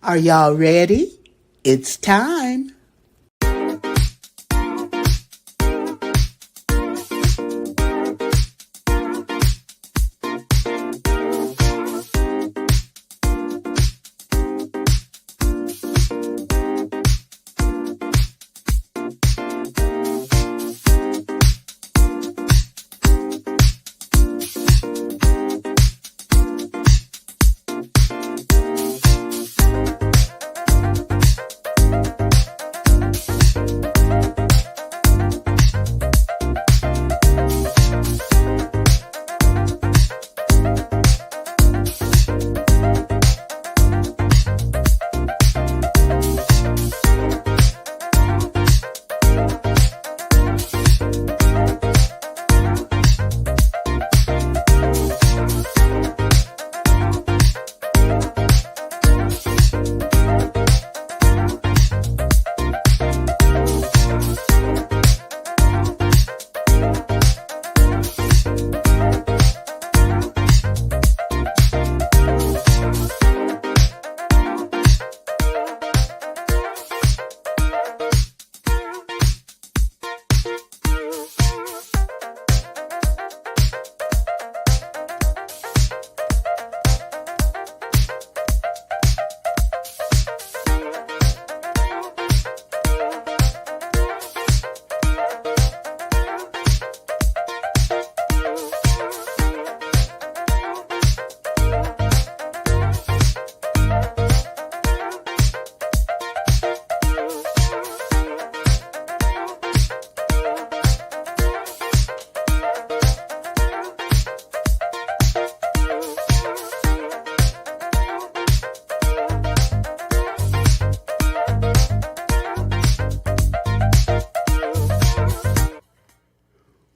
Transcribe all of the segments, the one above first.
Are y'all ready? It's time.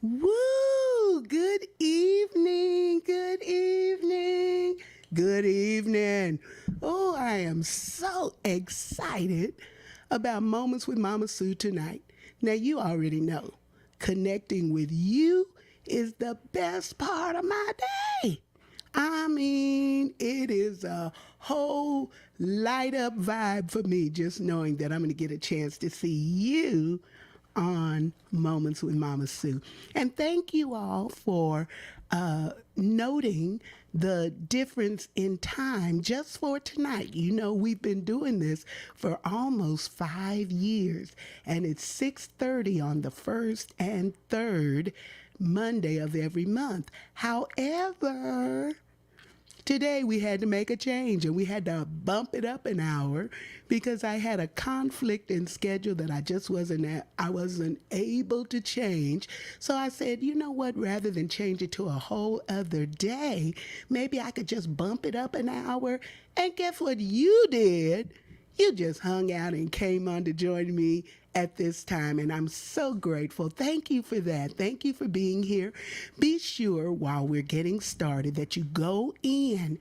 Woo! Good evening. Good evening. Good evening. Oh, I am so excited about Moments with Mama Sue tonight. Now, you already know connecting with you is the best part of my day. I mean, it is a whole light up vibe for me just knowing that I'm going to get a chance to see you on Moments with Mama Sue. And thank you all for noting the difference in time just for tonight. You know, we've been doing this for almost 5 years, and it's 6:30 on the first and third Monday of every month. However, today we had to make a change and we had to bump it up an hour because I had a conflict in schedule that I wasn't able to change. So I said, you know what, rather than change it to a whole other day, maybe I could just bump it up an hour. And guess what you did? You just hung out and came on to join me at this time, and I'm so grateful. Thank you for that. Thank you for being here. Be sure while we're getting started that you go in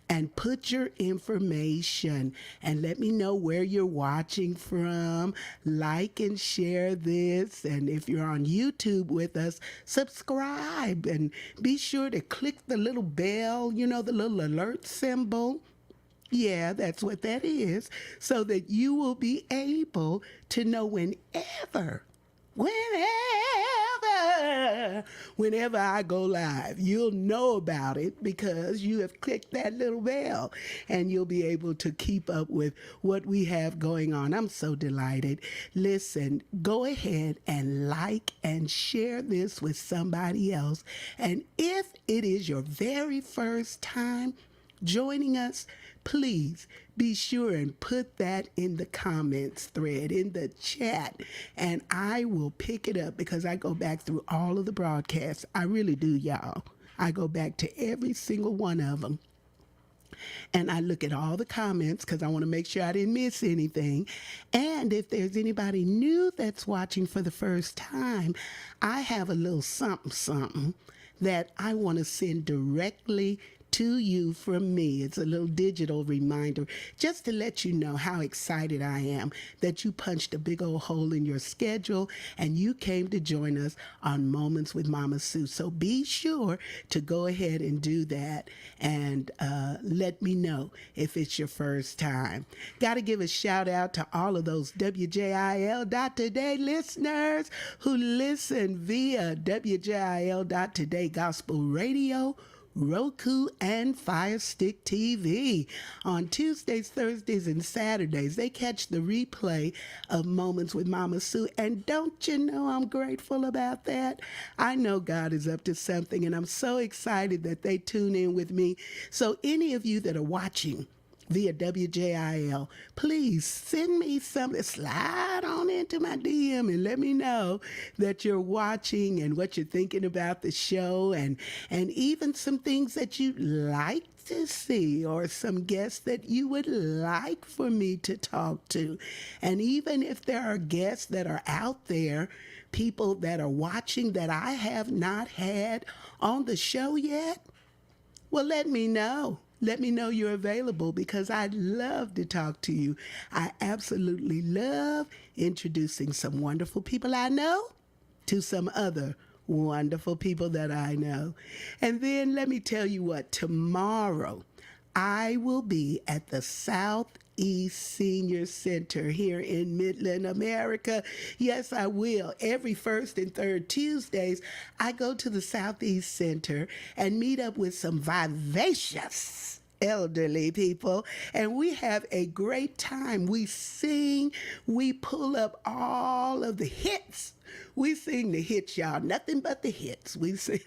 and put your information and let me know where you're watching from. Like and share this, and if you're on YouTube with us, subscribe and be sure to click the little bell, you know, the little alert symbol. Yeah, that's what that is. So that you will be able to know whenever I go live, you'll know about it because you have clicked that little bell and you'll be able to keep up with what we have going on. I'm so delighted. Listen, go ahead and like and share this with somebody else. And if it is your very first time joining us, please be sure and put that in the comments thread, in the chat, and I will pick it up because I go back through all of the broadcasts. I really do, y'all. I go back to every single one of them. And I look at all the comments because I want to make sure I didn't miss anything. And if there's anybody new that's watching for the first time, I have a little something that I want to send directly to you from me. It's a little digital reminder just to let you know how excited I am that you punched a big old hole in your schedule and you came to join us on Moments with Mama Sue. So be sure to go ahead and do that and let me know if it's your first time. Got to give a shout out to all of those WJIL.Today listeners who listen via WJIL.Today Gospel Radio, Roku, and Fire Stick TV. On Tuesdays, Thursdays, and Saturdays, they catch the replay of Moments with Mama Sue. And don't you know I'm grateful about that? I know God is up to something, and I'm so excited that they tune in with me. So any of you that are watching via WJIL, please send me something. Slide on into my DM and let me know that you're watching and what you're thinking about the show, and even some things that you'd like to see or some guests that you would like for me to talk to. And even if there are guests that are out there, people that are watching that I have not had on the show yet, well, let me know. Let me know you're available because I'd love to talk to you. I absolutely love introducing some wonderful people I know to some other wonderful people that I know. And then let me tell you what, tomorrow I will be at the Southeast Senior Center here in Midland, America. Yes, I will. Every first and third Tuesdays, I go to the Southeast Center and meet up with some vivacious elderly people, and we have a great time. We sing, we pull up all of the hits. We sing the hits, y'all, nothing but the hits. We sing,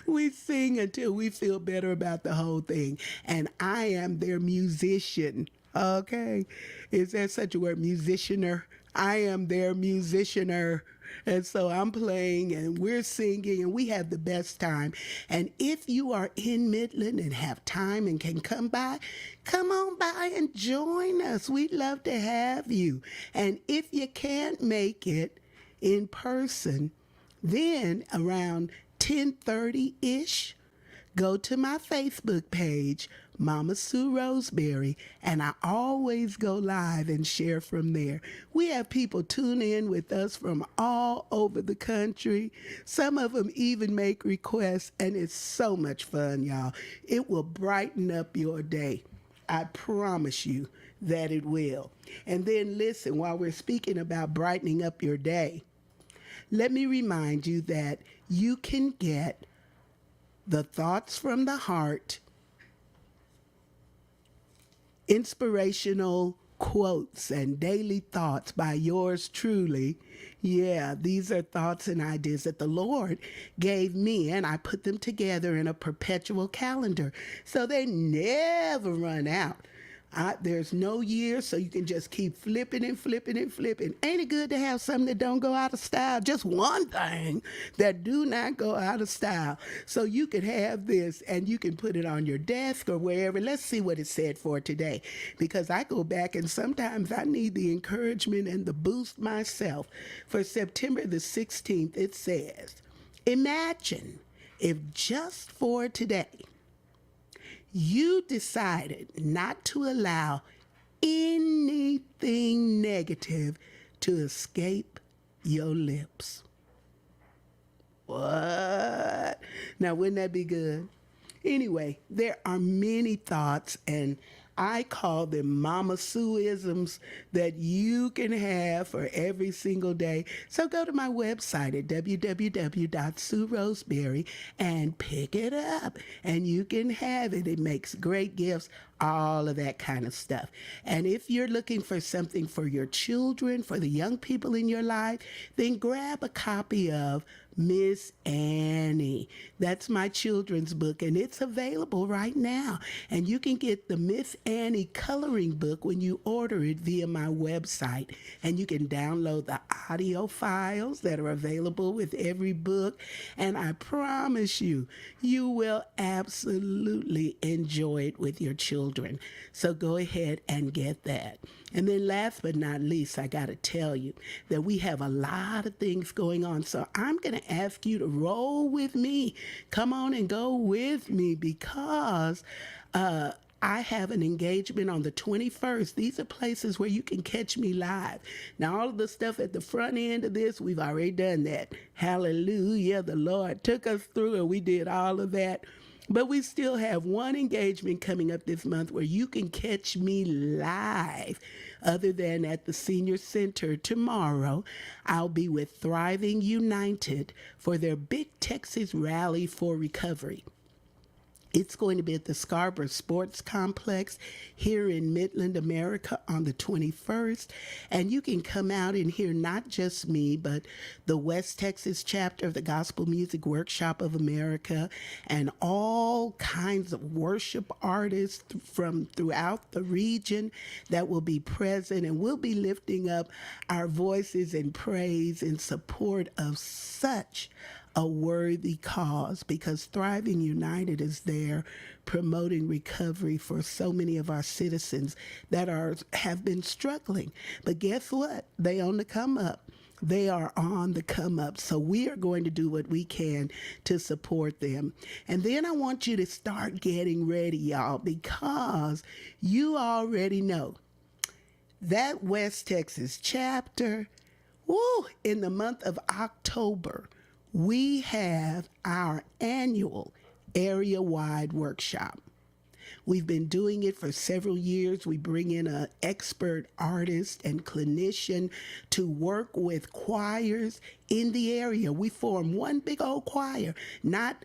we sing until we feel better about the whole thing. And I am their musician. Okay, is there such a word, musicianer? I am their musicianer. And so I'm playing and we're singing and we have the best time. And if you are in Midland and have time and can come by, come on by and join us. We'd love to have you. And if you can't make it in person, then around 10:30-ish, go to my Facebook page, Mama Sue Roseberry, and I always go live and share from there. We have people tune in with us from all over the country. Some of them even make requests, and it's so much fun, y'all. It will brighten up your day. I promise you that it will. And then listen, while we're speaking about brightening up your day, let me remind you that you can get the Thoughts from the Heart inspirational quotes and daily thoughts by yours truly. Yeah, these are thoughts and ideas that the Lord gave me, and I put them together in a perpetual calendar so they never run out. There's no year, so you can just keep flipping and flipping and flipping. Ain't it good to have something that don't go out of style? Just one thing that do not go out of style. So you can have this and you can put it on your desk or wherever. Let's see what it said for today, because I go back and sometimes I need the encouragement and the boost myself. For September the 16th, it says, imagine if just for today, you decided not to allow anything negative to escape your lips. What? Now, wouldn't that be good? Anyway, there are many thoughts, and I call them Mama Sue-isms that you can have for every single day. So go to my website at www.sueroseberry and pick it up, and you can have it. It makes great gifts, all of that kind of stuff. And if you're looking for something for your children, for the young people in your life, then grab a copy of Miss Annie. That's my children's book, and it's available right now. And you can get the Miss Annie coloring book when you order it via my website. And you can download the audio files that are available with every book. And I promise you, you will absolutely enjoy it with your children. children. So go ahead and get that. And then last but not least, I got to tell you that we have a lot of things going on. So I'm going to ask you to roll with me. Come on and go with me because I have an engagement on the 21st. These are places where you can catch me live. Now, all of the stuff at the front end of this, we've already done that. Hallelujah. The Lord took us through and we did all of that. But we still have one engagement coming up this month where you can catch me live. Other than at the Senior Center tomorrow, I'll be with Thriving United for their Big Texas Rally for Recovery. It's going to be at the Scarborough Sports Complex here in Midland, America on the 21st. And you can come out and hear not just me, but the West Texas chapter of the Gospel Music Workshop of America and all kinds of worship artists from throughout the region that will be present. And we'll be lifting up our voices in praise in support of such a worthy cause, because Thriving United is there promoting recovery for so many of our citizens that have been struggling. But guess what? They on the come up. They are on the come up. So we are going to do what we can to support them. And then I want you to start getting ready, y'all, because you already know that West Texas chapter, in the month of October, we have our annual area-wide workshop. We've been doing it for several years. We bring in an expert artist and clinician to work with choirs in the area. We form one big old choir, not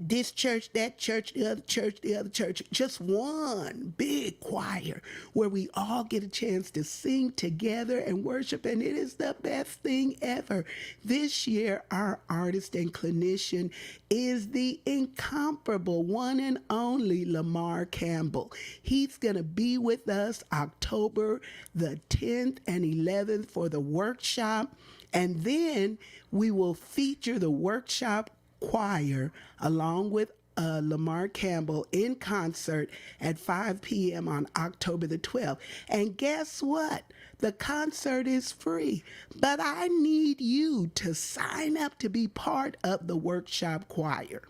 this church, that church, the other church, the other church, just one big choir where we all get a chance to sing together and worship, and it is the best thing ever. This year, our artist and clinician is the incomparable one and only Lamar Campbell. He's going to be with us October the 10th and 11th for the workshop, and then we will feature the workshop choir along with Lamar Campbell in concert at 5 p.m. on October the 12th. And guess what? The concert is free, but I need you to sign up to be part of the workshop choir.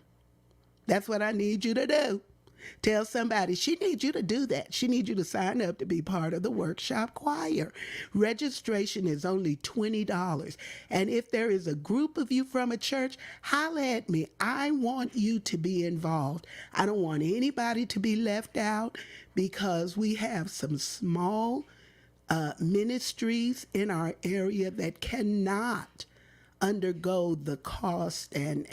That's what I need you to do. Tell somebody, she needs you to do that. She needs you to sign up to be part of the workshop choir. Registration is only $20. And if there is a group of you from a church, holla at me. I want you to be involved. I don't want anybody to be left out because we have some small ministries in our area that cannot undergo the cost and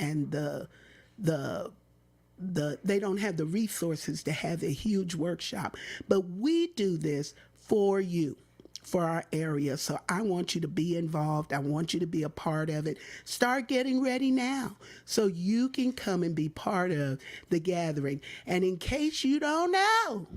they don't have the resources to have a huge workshop. But we do this for you, for our area. So I want you to be involved. I want you to be a part of it. Start getting ready now so you can come and be part of the gathering. And in case you don't know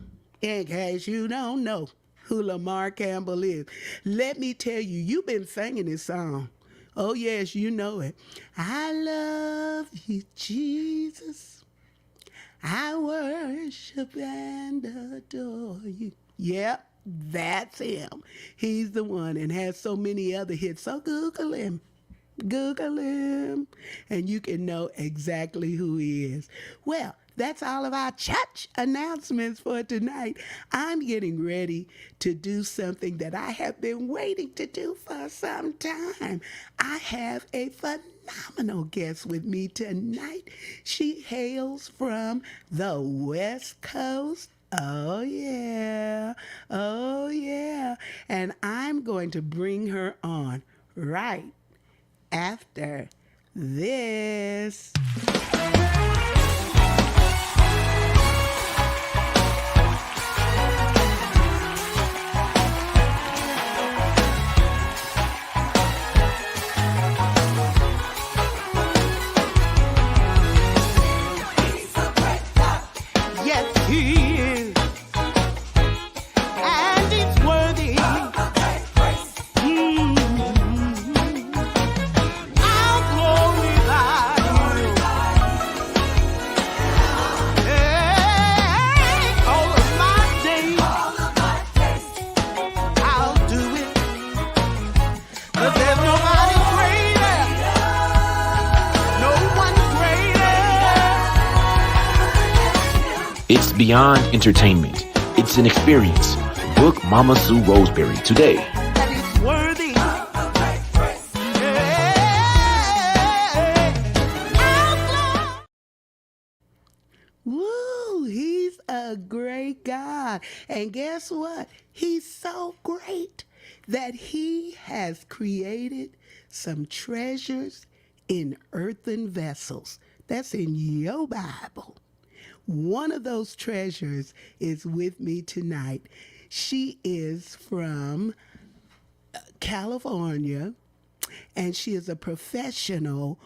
who Lamar Campbell is, let me tell you, you've been singing this song. Oh, yes, you know it. I love you, Jesus. I worship and adore you. Yep, that's him. He's the one and has so many other hits. So Google him. Google him. And you can know exactly who he is. Well, that's all of our church announcements for tonight. I'm getting ready to do something that I have been waiting to do for some time. I have a phenomenal guest with me tonight. She hails from the West Coast. Oh, yeah. Oh, yeah. And I'm going to bring her on right after this. It's beyond entertainment. It's an experience. Book Mama Sue Roseberry today. That is worthy. Woo, he's a great God. And guess what? He's so great that he has created some treasures in earthen vessels. That's in your Bible. One of those treasures is with me tonight. She is from California, and she is a professional,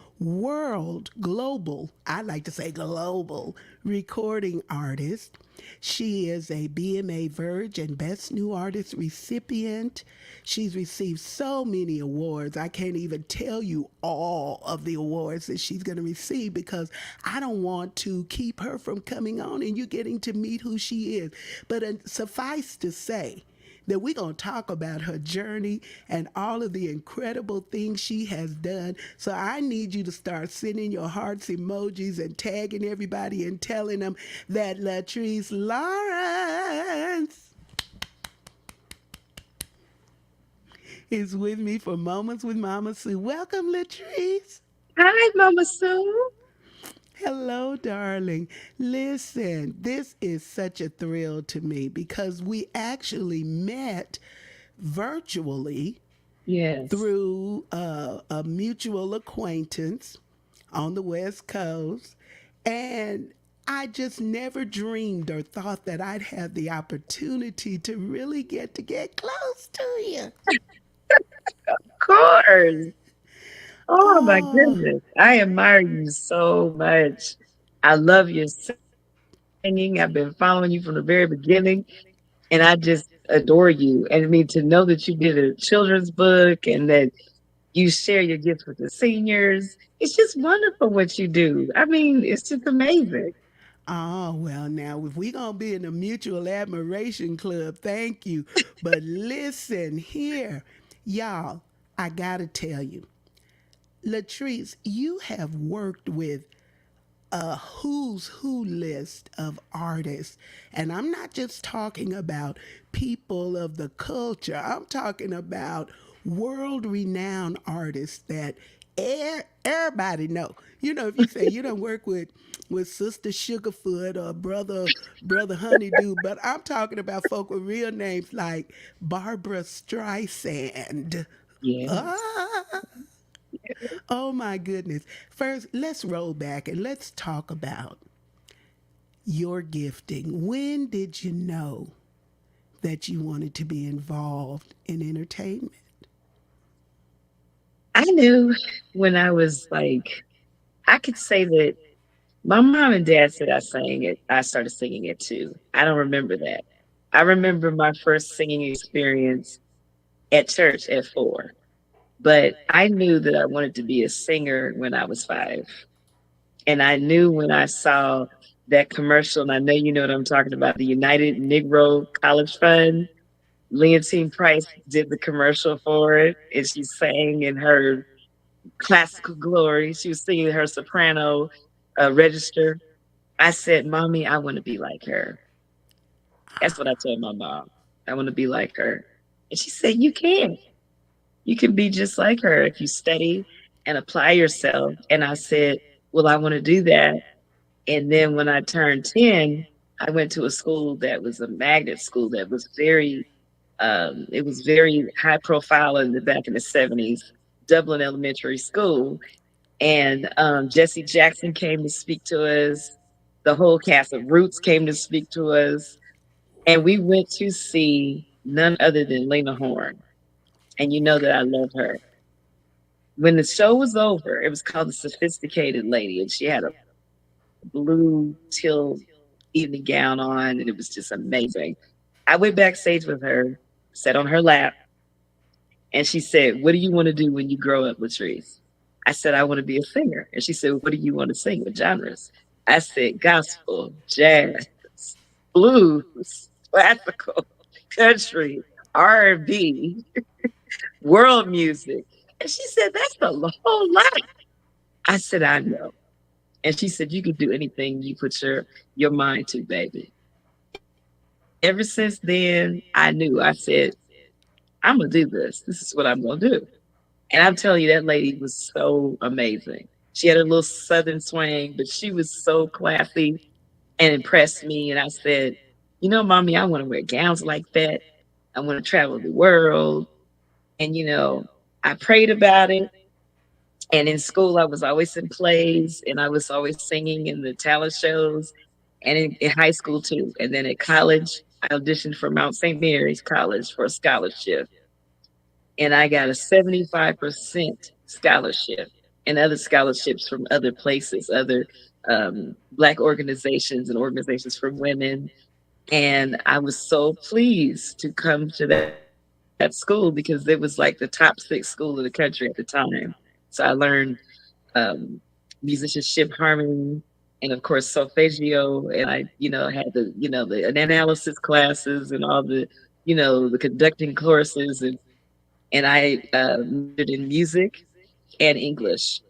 global, I like to say global, recording artist. She is a BMA Verge and Best New Artist recipient. She's received so many awards. I can't even tell you all of the awards that she's going to receive because I don't want to keep her from coming on and you getting to meet who she is. But suffice to say, that we're going to talk about her journey and all of the incredible things she has done. So I need you to start sending your hearts emojis and tagging everybody and telling them that Lettrice Lawrence is with me for Moments with Mama Sue. Welcome, Lettrice. Hi, Mama Sue. Hello, darling. Listen, this is such a thrill to me because we actually met virtually Yes. through a mutual acquaintance on the West Coast. And I just never dreamed or thought that I'd have the opportunity to really get close to you. Of course. Oh my Oh, goodness. I admire you so much. I love your singing. I've been following you from the very beginning and I just adore you. And I mean to know that you did a children's book and that you share your gifts with the seniors. It's just wonderful what you do. I mean, it's just amazing. oh, well, now, if we going to be in a mutual admiration club, thank you. But listen here, y'all, I got to tell you, Lettrice, you have worked with a who's who list of artists. And I'm not just talking about people of the culture, I'm talking about world renowned artists that everybody know. You know, if you say you don't work with Sister Sugarfoot or brother Honeydew, but I'm talking about folk with real names like Barbara Streisand. Yes. Ah, oh my goodness. First, let's roll back and let's talk about your gifting. When did you know that you wanted to be involved in entertainment? I knew when I was like, I could say that my mom and dad said I sang it. I started singing it too. I don't remember that. I remember my first singing experience at church at 4, but I knew that I wanted to be a singer when I was 5. And I knew when I saw that commercial, and I know you know what I'm talking about, the United Negro College Fund. Leontine Price did the commercial for it, and she sang in her classical glory. She was singing her soprano register. I said, Mommy, I want to be like her. That's what I told my mom. I want to be like her. And she said, You can. You can be just like her if you study and apply yourself. And I said, Well, I want to do that. And then when I turned 10, I went to a school that was a magnet school that was it was very high profile in the back in the 70s, Dublin Elementary School. And Jesse Jackson came to speak to us. The whole cast of Roots came to speak to us. And we went to see none other than Lena Horne. And you know that I love her. When the show was over, it was called The Sophisticated Lady, and she had a blue teal evening gown on, and it was just amazing. I went backstage with her, sat on her lap, and she said, What do you want to do when you grow up, Latrice? I said, I want to be a singer. And she said, What do you want to sing? What genres? I said, Gospel, jazz, blues, classical, country, R&B, world music. And she said, That's a whole lot. I said, I know. And she said, "You could do anything you put your mind to, baby." Ever since then, I knew. I said, "I'm gonna do this. This is what I'm gonna do." And I'm telling you, that lady was so amazing. She had a little southern swing, but she was so classy and impressed me. And I said, "Mommy, I want to wear gowns like that. I want to travel the world." And, I prayed about it. And in school, I was always in plays and I was always singing in the talent shows and in high school too. And then at college, I auditioned for Mount St. Mary's College for a scholarship. And I got a 75% scholarship and other scholarships from other places, other Black organizations and organizations for women. And I was so pleased to come to that school because it was like the top six school in the country at the time. So I learned um, musicianship, harmony, and of course solfeggio. And I, had the analysis classes and all the conducting courses, and I majored in music and English.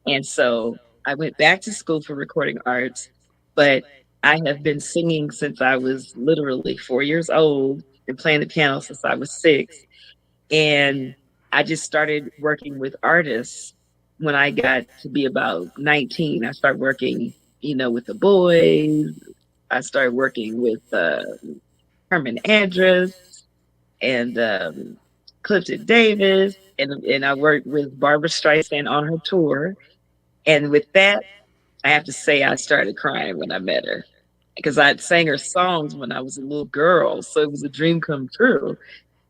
And so I went back to school for recording arts, but I have been singing since I was literally 4 years old and playing the piano since I was six. And I just started working with artists when I got to be about 19. I started working, with the boys. I started working with Herman Andrus and Clifton Davis, and I worked with Barbara Streisand on her tour. And with that, I have to say I started crying when I met her because I'd sang her songs when I was a little girl, so it was a dream come true.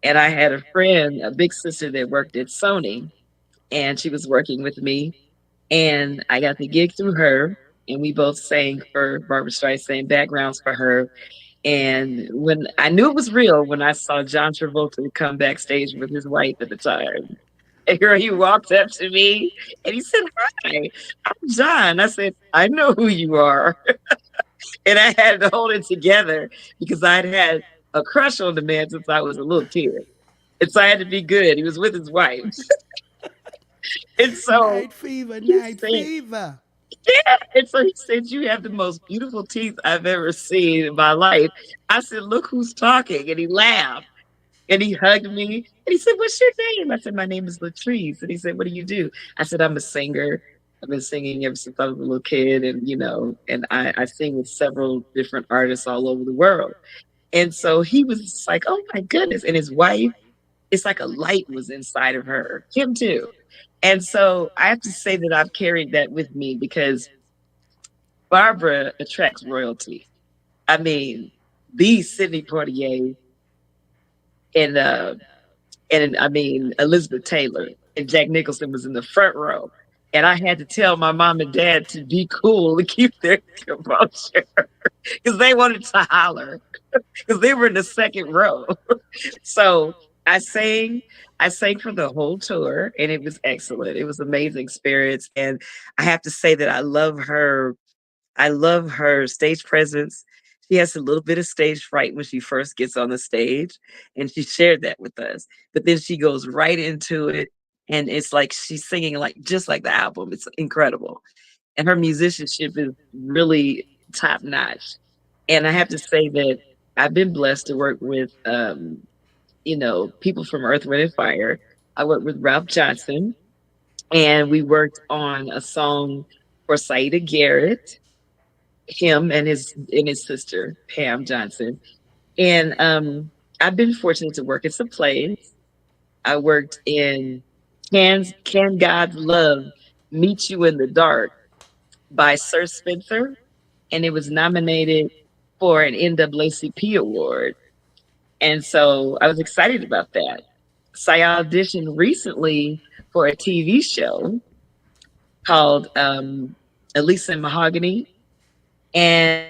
And I had a friend, a big sister that worked at Sony, and she was working with me. And I got the gig through her, and we both sang for Barbara Streisand, backgrounds for her. And when I knew it was real, when I saw John Travolta come backstage with his wife at the time. And girl, he walked up to me and he said, "Hi, I'm John." I said, "I know who you are." And I had to hold it together because I'd had a crush on the man since I was a little kid. And so I had to be good. He was with his wife. And so Night fever, he night said, fever. "Yeah." And so he said, "You have the most beautiful teeth I've ever seen in my life." I said, "Look who's talking." And he laughed and he hugged me and he said, "What's your name?" I said, "My name is Lettrice." And he said, "What do you do?" I said, "I'm a singer. I've been singing ever since I was a little kid. And, and I sing with several different artists all over the world." And so he was just like, "Oh my goodness." And his wife, it's like a light was inside of her, him too. And so I have to say that I've carried that with me because Barbara attracts royalty. I mean, the Sidney Poitier and I mean Elizabeth Taylor and Jack Nicholson was in the front row. And I had to tell my mom and dad to be cool and keep their composure because they wanted to holler because they were in the second row. So I sang, I sang for the whole tour and it was excellent. It was amazing experience. And I have to say that I love her stage presence. She has a little bit of stage fright when she first gets on the stage, and she shared that with us. But then she goes right into it, and it's like she's singing like just like the album. It's incredible, and her musicianship is really top notch. And I have to say that I've been blessed to work with, people from Earth, Wind, and Fire. I worked with Ralph Johnson, and we worked on a song for Saida Garrett, him and his sister Pam Johnson. And I've been fortunate to work in some plays. I worked in Can God's Love Meet You in the Dark by Sir Spencer, and it was nominated for an NAACP award. And so I was excited about that. So I auditioned recently for a TV show called Elisa and Mahogany, and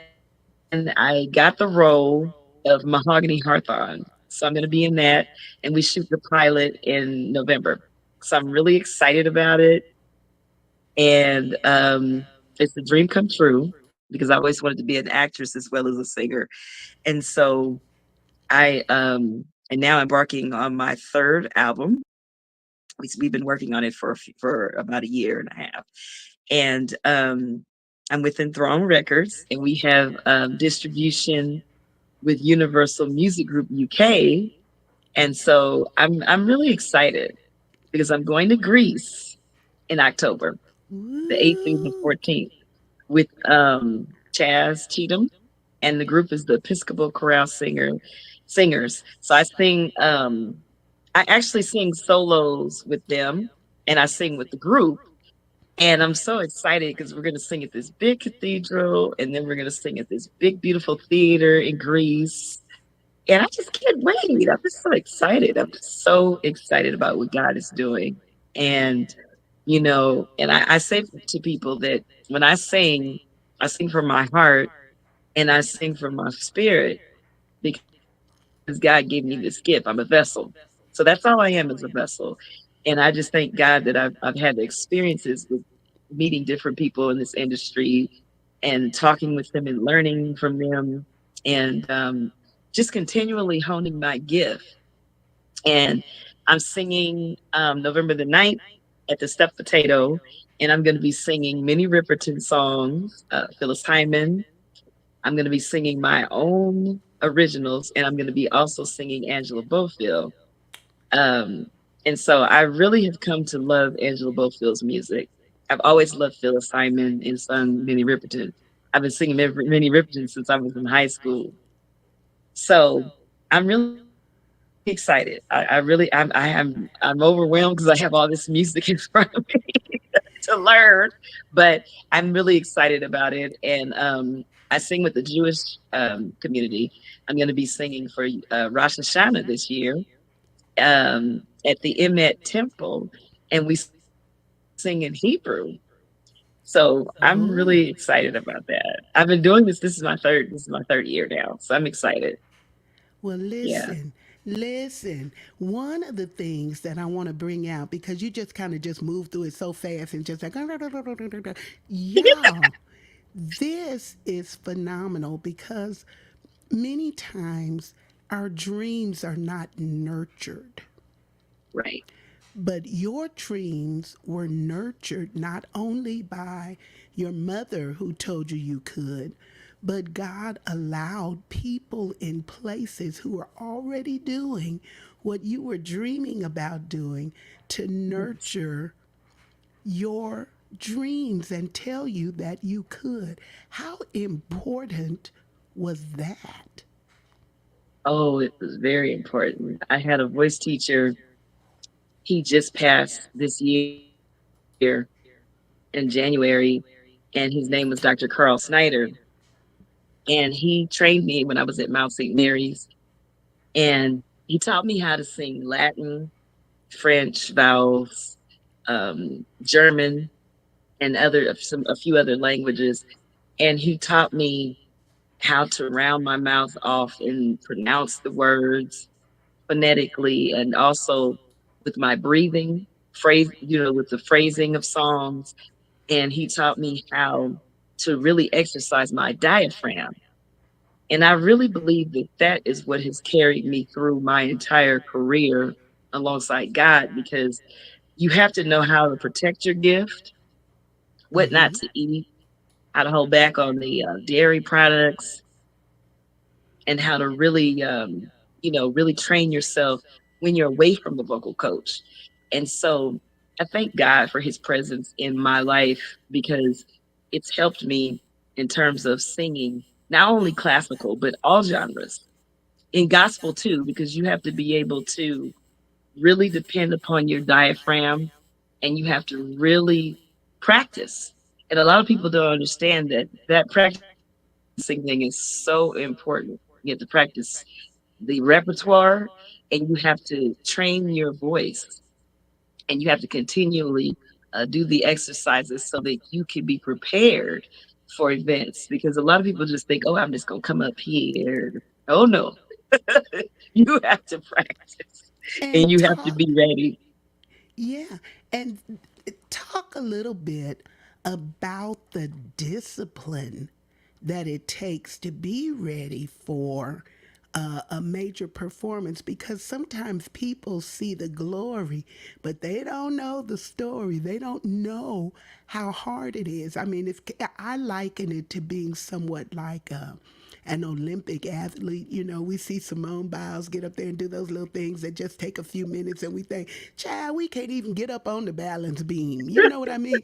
I got the role of Mahogany Hawthorne. So I'm going to be in that, and we shoot the pilot in November. So I'm really excited about it, and it's a dream come true because I always wanted to be an actress as well as a singer. And so I am now embarking on my third album. We've been working on it for about a year and a half, and I'm with Enthrone Records, and we have distribution with Universal Music Group UK. And so I'm really excited because I'm going to Greece in October, the 8th through the Woo! 14th, with Chaz Cheatham, and the group is the Episcopal Chorale Singers. So I actually sing solos with them, and I sing with the group. And I'm so excited because we're going to sing at this big cathedral, and then we're going to sing at this big, beautiful theater in Greece. And I just can't wait. I'm just so excited. I'm just so excited about what God is doing. And, and I say to people that when I sing from my heart and I sing from my spirit because God gave me this gift. I'm a vessel. So that's all I am, as a vessel. And I just thank God that I've had the experiences with meeting different people in this industry and talking with them and learning from them, and just continually honing my gift. And I'm singing November the 9th at the Stuffed Potato, and I'm going to be singing Minnie Riperton songs, Phyllis Hyman. I'm going to be singing my own originals, and I'm going to be also singing Angela Bofield. Um, and so I really have come to love Angela Bofield's music. I've always loved Phyllis Hyman and sung Minnie Riperton. I've been singing Minnie Riperton since I was in high school. So I'm really excited. I'm overwhelmed because I have all this music in front of me to learn, but I'm really excited about it. And I sing with the Jewish community. I'm going to be singing for Rosh Hashanah this year at the Emet Temple, and we sing in Hebrew. So I'm Oh. really excited about that. I've been doing this. This is my third year now, so I'm excited. Well, Yeah. listen. One of the things that I want to bring out, because you just kind of just move through it so fast and just like, y'all, this is phenomenal because many times our dreams are not nurtured. Right. But your dreams were nurtured not only by your mother who told you you could, but God allowed people in places who were already doing what you were dreaming about doing to Yes. nurture your dreams and tell you that you could. How important was that? Oh, it was very important. I had a voice teacher. He just passed this year in January, and his name was Dr. Carl Snyder. And he trained me when I was at Mount St. Mary's, and he taught me how to sing Latin, French vowels, German, and a few other languages. And he taught me how to round my mouth off and pronounce the words phonetically, and also with my breathing with the phrasing of songs. And he taught me how to really exercise my diaphragm. And I really believe that that is what has carried me through my entire career alongside God, because you have to know how to protect your gift, what not Mm-hmm. to eat, how to hold back on the dairy products, and how to really, really train yourself when you're away from the vocal coach. And so I thank God for his presence in my life, because it's helped me in terms of singing, not only classical, but all genres, in gospel too, because you have to be able to really depend upon your diaphragm, and you have to really practice. And a lot of people don't understand that practicing thing is so important. You have to practice the repertoire, and you have to train your voice, and you have to continually do the exercises so that you can be prepared for events, because a lot of people just think, oh, I'm just going to come up here. Oh, no. You have to practice, and And you have to talk be ready. Yeah, and talk a little bit about the discipline that it takes to be ready for a major performance, because sometimes people see the glory, but they don't know the story. They don't know how hard it is. I mean, I liken it to being somewhat like an Olympic athlete. You know, we see Simone Biles get up there and do those little things that just take a few minutes, and we think, child, we can't even get up on the balance beam. You know what I mean?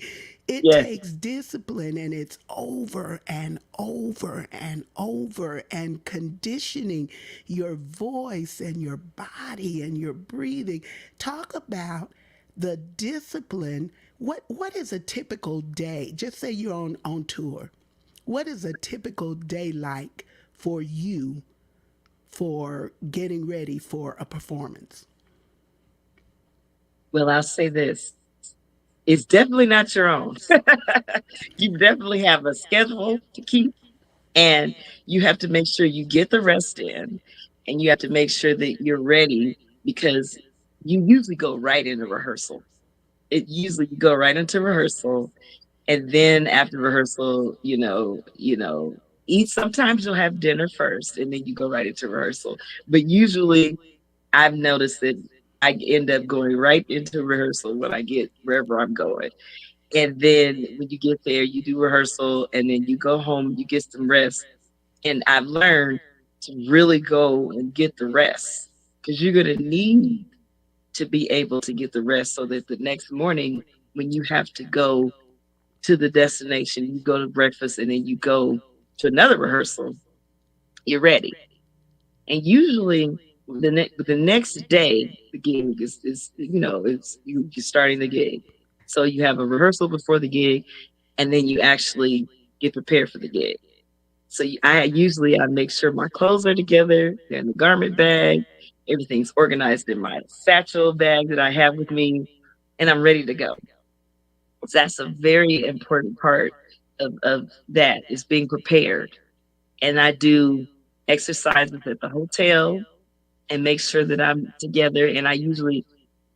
It Yes. takes discipline, and it's over and over and over, and conditioning your voice and your body and your breathing. Talk about the discipline. What is a typical day? Just say you're on tour. What is a typical day like for you for getting ready for a performance? Well, I'll say this. It's definitely not your own. You definitely have a schedule to keep, and you have to make sure you get the rest in, and you have to make sure that you're ready, because you usually go right into rehearsal. It usually you go right into rehearsal, and then after rehearsal, eat. Sometimes you'll have dinner first, and then you go right into rehearsal. But usually, I've noticed that I end up going right into rehearsal when I get wherever I'm going. And then when you get there, you do rehearsal, and then you go home, you get some rest. And I've learned to really go and get the rest, because you're going to need to be able to get the rest so that the next morning, when you have to go to the destination, you go to breakfast, and then you go to another rehearsal, you're ready. And usually the next day, the gig is you're starting the gig. So you have a rehearsal before the gig, and then you actually get prepared for the gig. So I make sure my clothes are together, they're in the garment bag, everything's organized in my satchel bag that I have with me, and I'm ready to go. So that's a very important part of that, is being prepared. And I do exercises at the hotel and make sure that I'm together. And I usually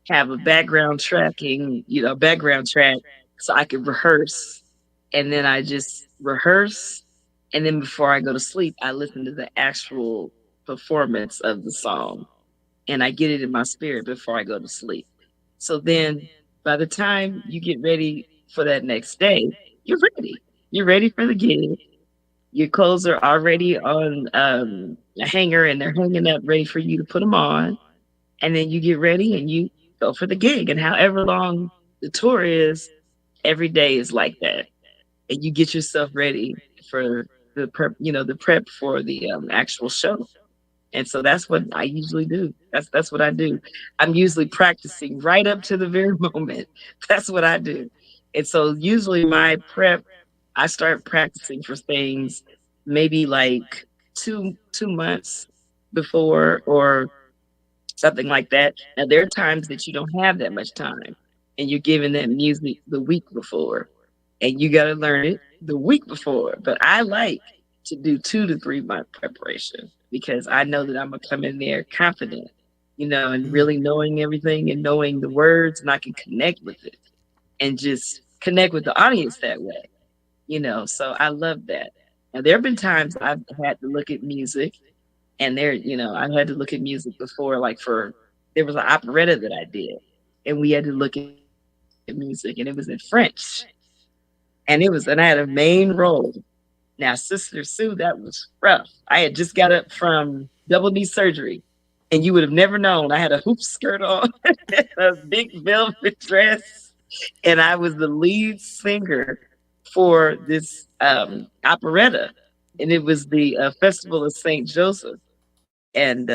have a background track, so I can rehearse. And then I just rehearse. And then before I go to sleep, I listen to the actual performance of the song, and I get it in my spirit before I go to sleep. So then by the time you get ready for that next day, you're ready. You're ready for the gig. Your clothes are already on a hanger, and they're hanging up ready for you to put them on. And then you get ready and you go for the gig. And however long the tour is, every day is like that. And you get yourself ready for the prep for the actual show. And so that's what I usually do. That's what I do. I'm usually practicing right up to the very moment. That's what I do. And so usually my prep, I start practicing for things maybe like 2 months before, or something like that. Now there are times that you don't have that much time, and you're giving that music the week before, and you got to learn it the week before. But I like to do 2 to 3 month preparation, because I know that I'm gonna come in there confident, and really knowing everything and knowing the words, and I can connect with it and just connect with the audience that way. So I love that. Now there have been times I've had to look at music, and I had to look at music before, like there was an operetta that I did, and we had to look at music, and it was in French, and I had a main role. Now, Sister Sue, that was rough. I had just got up from double knee surgery, and you would have never known. I had a hoop skirt on, a big velvet dress, and I was the lead singer for this operetta, and it was the Festival of Saint Joseph, and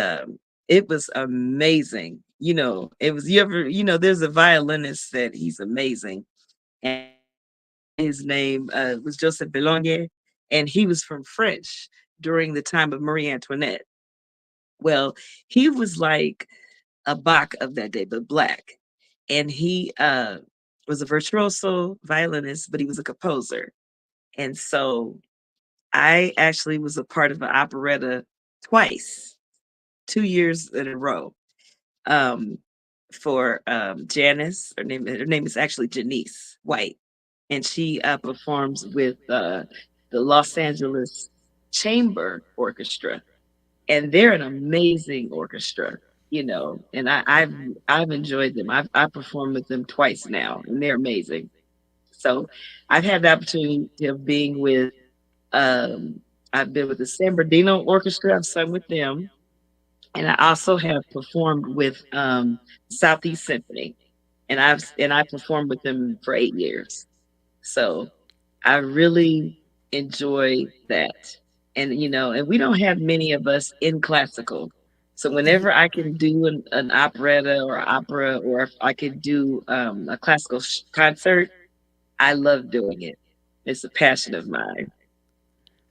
it was amazing. It was you ever there's a violinist that he's amazing, and his name was Joseph Boulogne, and he was from French during the time of Marie Antoinette. Well, he was like a Bach of that day, but black, and he was a virtuoso violinist, but he was a composer, and so I actually was a part of an operetta twice, 2 years in a row, um, for Janice. Her name is actually Janice White, and she performs with the Los Angeles Chamber Orchestra. and they're an amazing orchestra, and I've enjoyed them. I performed with them twice now, and they're amazing. So I've had the opportunity of being with um I've been with the San Bernardino Orchestra. I've sung with them, and I also have performed with Southeast Symphony, and I performed with them for 8 years. So I really enjoy that. And and we don't have many of us in classical. So whenever I can do an operetta or opera, or if I could do a classical concert, I love doing it. It's a passion of mine.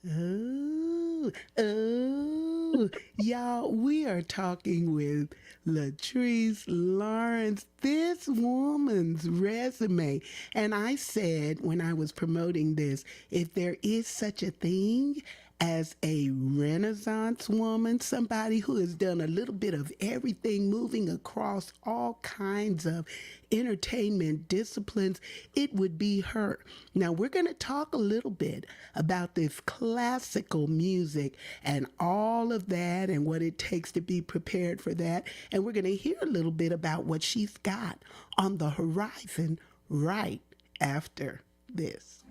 Oh, oh, y'all, we are talking with Lettrice Lawrence. This woman's resume. And I said when I was promoting this, if there is such a thing as a Renaissance woman, somebody who has done a little bit of everything, moving across all kinds of entertainment disciplines, it would be her. Now, we're going to talk a little bit about this classical music and all of that and what it takes to be prepared for that. And we're going to hear a little bit about what she's got on the horizon right after this.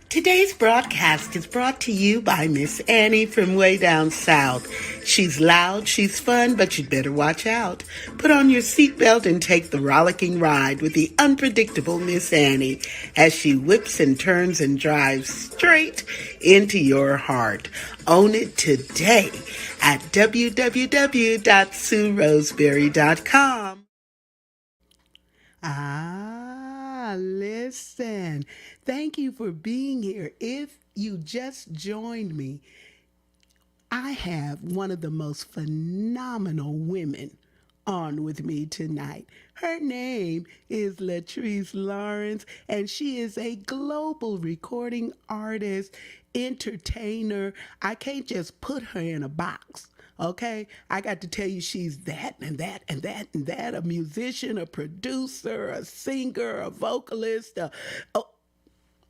Today's broadcast is brought to you by Miss Annie from way down south. She's loud, she's fun, but you'd better watch out. Put on your seatbelt and take the rollicking ride with the unpredictable Miss Annie as she whips and turns and drives straight into your heart. Own it today at www.sueroseberry.com. Listen. Thank you for being here. If you just joined me, I have one of the most phenomenal women on with me tonight. Her name is Lettrice Lawrence, and she is a global recording artist, entertainer. I can't just put her in a box. Okay, I got to tell you, she's that and that and that and that, a musician, a producer, a singer, a vocalist,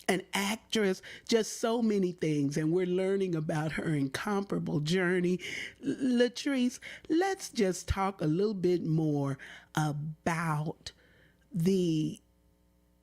an actress, just so many things. And we're learning about her incomparable journey. Lettrice, let's just talk a little bit more about the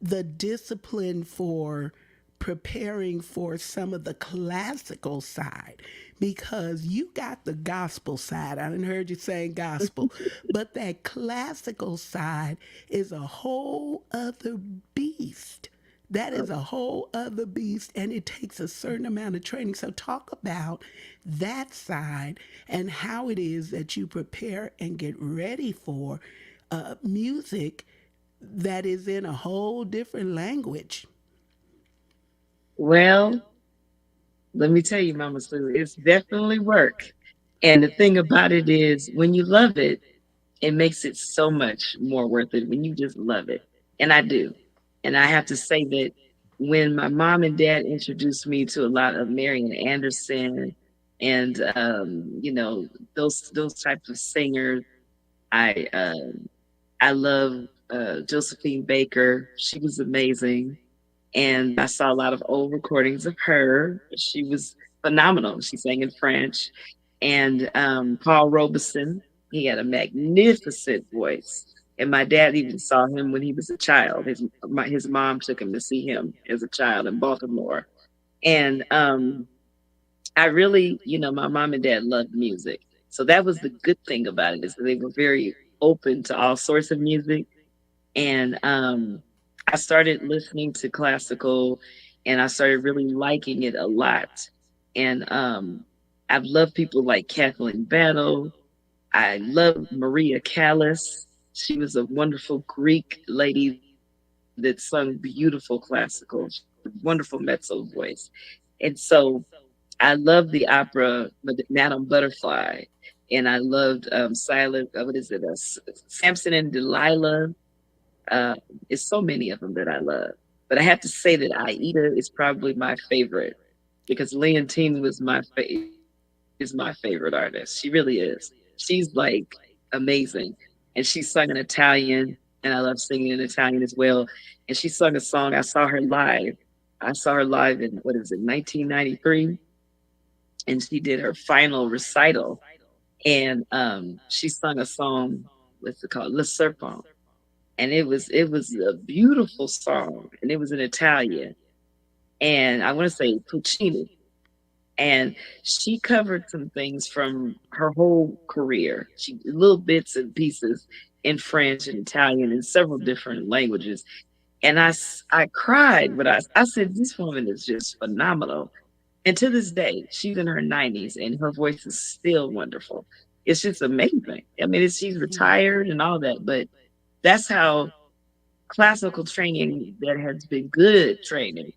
the discipline for preparing for some of the classical side, because you got the gospel side. I didn't heard you saying gospel, but that classical side is a whole other beast. That is a whole other beast, and it takes a certain amount of training. So talk about that side and how it is that you prepare and get ready for music that is in a whole different language. Well, let me tell you, Mama Sue, it's definitely work. And the thing about it is, when you love it, it makes it so much more worth it when you just love it. And I do. And I have to say that when my mom and dad introduced me to a lot of Marian Anderson and those types of singers, I I love Josephine Baker. She was amazing. And I saw a lot of old recordings of her. She was phenomenal. She sang in French. And Paul Robeson, he had a magnificent voice. And my dad even saw him when he was a child. His mom took him to see him as a child in Baltimore. And I really, my mom and dad loved music. So that was the good thing about it, is that they were very open to all sorts of music. And I started listening to classical, and I started really liking it a lot. And I've loved people like Kathleen Battle. I love Maria Callas. She was a wonderful Greek lady that sung beautiful classical, wonderful mezzo voice. And so I loved the opera Madame Butterfly, and I loved Silent. What is it? Samson and Delilah. Uh, it's so many of them that I love. But I have to say that Aida is probably my favorite, because Leontine is my favorite artist. She really is. She's like amazing, and she sung in Italian, and I love singing in Italian as well. And she sung a song. I saw her live. I saw her live in, what is it, 1993, and she did her final recital, and she sung a song, what's it called, Le Serpent, and it was a beautiful song, and it was in Italian, and I want to say Puccini, and she covered some things from her whole career. She little bits and pieces in French and Italian and several different languages. And I cried, but I said, this woman is just phenomenal. And to this day, she's in her 90s and her voice is still wonderful. It's just amazing. I mean, she's retired and all that, but that's how classical training that has been good training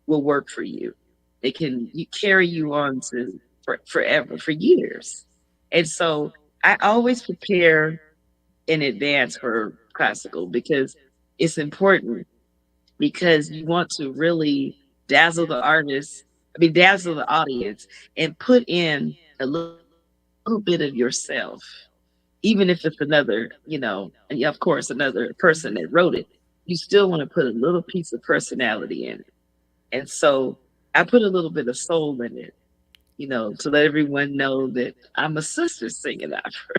will work for you. It can you carry you on to forever, for years. And so I always prepare in advance for classical because it's important, because you want to really dazzle the artist, I mean, dazzle the audience, and put in a little bit of yourself, even if it's another, and of course, another person that wrote it. You still want to put a little piece of personality in it. And so I put a little bit of soul in it, to let everyone know that I'm a sister singing opera.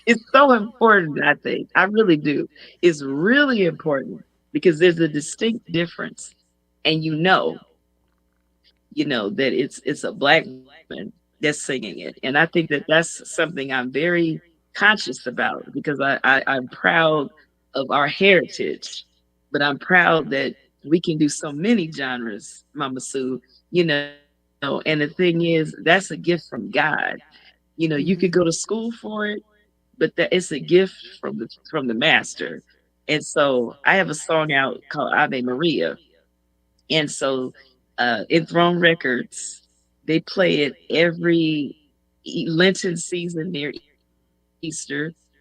It's so important, I think. I really do. It's really important because there's a distinct difference. And that it's a black woman that's singing it. And I think that that's something I'm very conscious about, because I'm proud of our heritage, but I'm proud that we can do so many genres, Mama Sue, and the thing is, that's a gift from God. You could go to Mm-hmm. school for it, but that it's a gift from the master. And so I have a song out called Ave Maria. And so in Throne Records, they play it every Lenten season near Easter,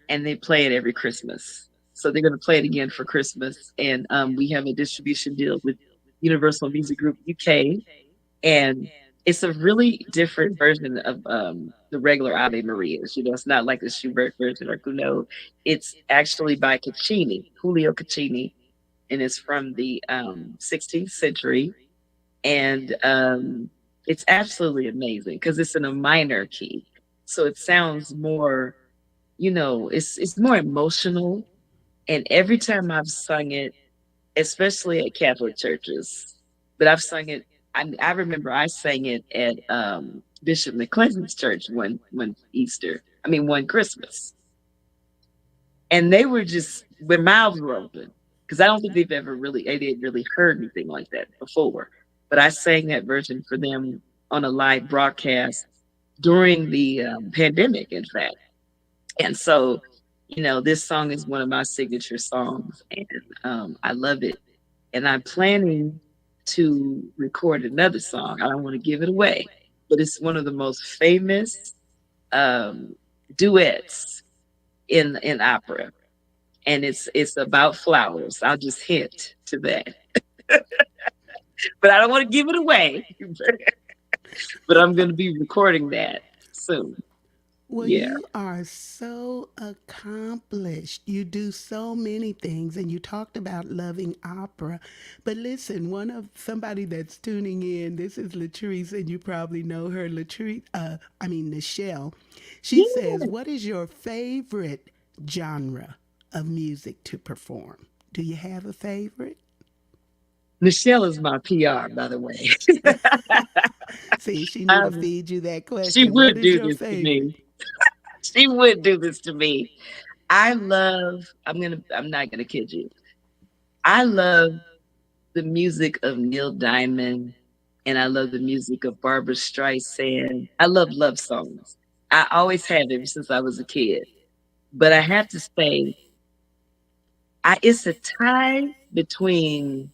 and they play it every Christmas. So they're going to play it again for Christmas. And we have a distribution deal with Universal Music Group UK. And it's a really different version of the regular Ave Marias. It's not like the Schubert version or Gounod. It's actually by Caccini, Julio Caccini, and it's from the 16th century. And it's absolutely amazing because it's in a minor key, so it sounds more, it's more emotional. And every time I've sung it, especially at Catholic churches, but I've sung it. I remember I sang it at Bishop McClellan's church one Easter. I mean, one Christmas, and they were just their mouths were open because I don't think they didn't really heard anything like that before. But I sang that version for them on a live broadcast during the pandemic, in fact. And so, this song is one of my signature songs, and I love it. And I'm planning to record another song. I don't want to give it away, but it's one of the most famous um, duets in opera, and it's about flowers. I'll just hint to that, but I don't want to give it away. But I'm going to be recording that soon. Well, Yeah. you are so accomplished. You do so many things, and you talked about loving opera. But listen, one of somebody that's tuning in, this is Lettrice, and you probably know her, Nichelle. She says, Yeah. "What is your favorite genre of music to perform? Do you have a favorite?" Michelle is my PR, by the way. See, she knew to um, feed you that she question. What would is do your this to favorite? me. She would do this to me. I'm not gonna kid you. I love the music of Neil Diamond, and I love the music of Barbara Streisand. I love songs. I always have ever since I was a kid. But I have to say, it's a tie between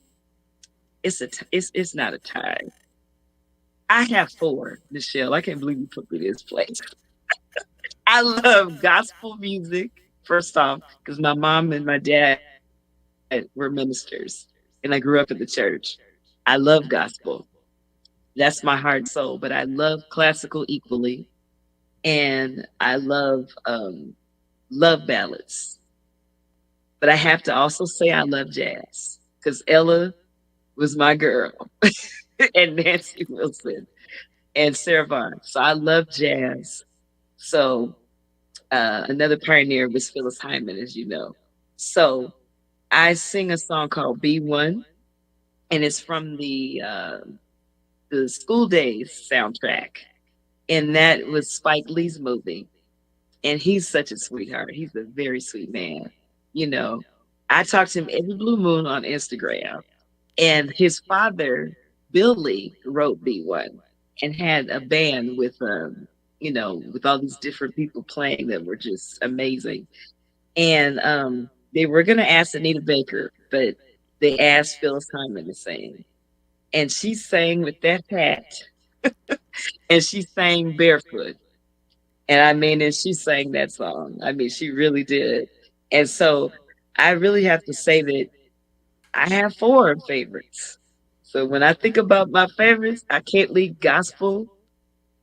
it's not a tie. I have four, Michelle. I can't believe you put me in this place. I love gospel music, first off, because my mom and my dad were ministers and I grew up in the church. I love gospel. That's my heart and soul, but I love classical equally. And I love ballads. But I have to also say I love jazz because Ella was my girl and Nancy Wilson. and Sarah Vaughan. So I love jazz. So another pioneer was Phyllis Hyman, as you know. So I sing a song called "B1," and it's from the School Days soundtrack, and that was Spike Lee's movie. And he's such a sweetheart. He's a very sweet man. You know, I talk to him every blue moon on Instagram. And his father, Billy, wrote B1 and had a band with with all these different people playing that were just amazing. And they were gonna ask Anita Baker, but they asked Phyllis Hyman to sing. And she sang with that hat and she sang barefoot. And I mean, and she sang that song. I mean, she really did. And so I really have to say that I have four favorites. So when I think about my favorites, I can't leave gospel,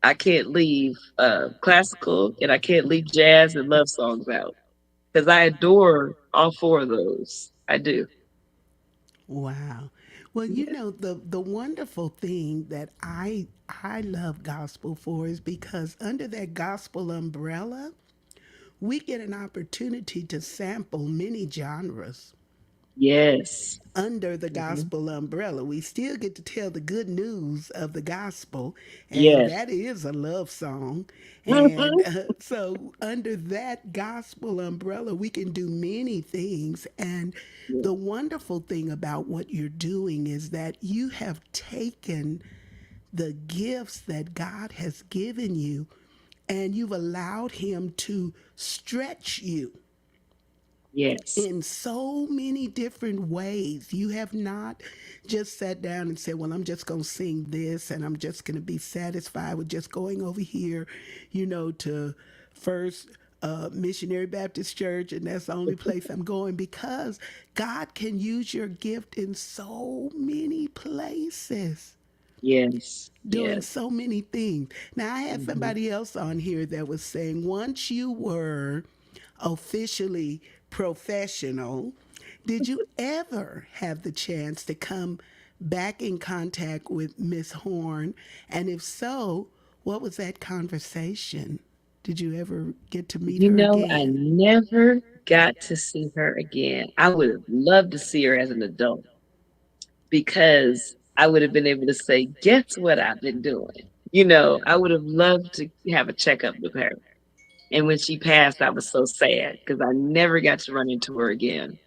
I can't leave classical, and I can't leave jazz and love songs out because I adore all four of those. I do. Wow. Well, you Yeah. know, the wonderful thing that I love gospel for is because under that gospel umbrella, we get an opportunity to sample many genres Yes. under the Hmm. gospel umbrella. We still get to tell the good news of the gospel, and Yes. that is a love song. And Hmm. so, under that gospel umbrella, we can do many things. And Yeah. the wonderful thing about what you're doing is that you have taken the gifts that God has given you and you've allowed Him to stretch you Yes. in so many different ways. You have not just sat down and said, well, I'm just going to sing this and I'm just going to be satisfied with just going over here, to First Missionary Baptist Church, and that's the only place I'm going, because God can use your gift in so many places Yes. doing Yes. so many things. Now, I had Hmm. somebody else on here that was saying once you were officially professional, did you ever have the chance to come back in contact with Miss Horn? And if so, what was that conversation? Did you ever get to meet You her know, I again? never got to see her again. I would have loved to see her as an adult because I would have been able to say, guess what I've been doing? I would have loved to have a checkup with her. And when she passed, I was so sad because I never got to run into her again.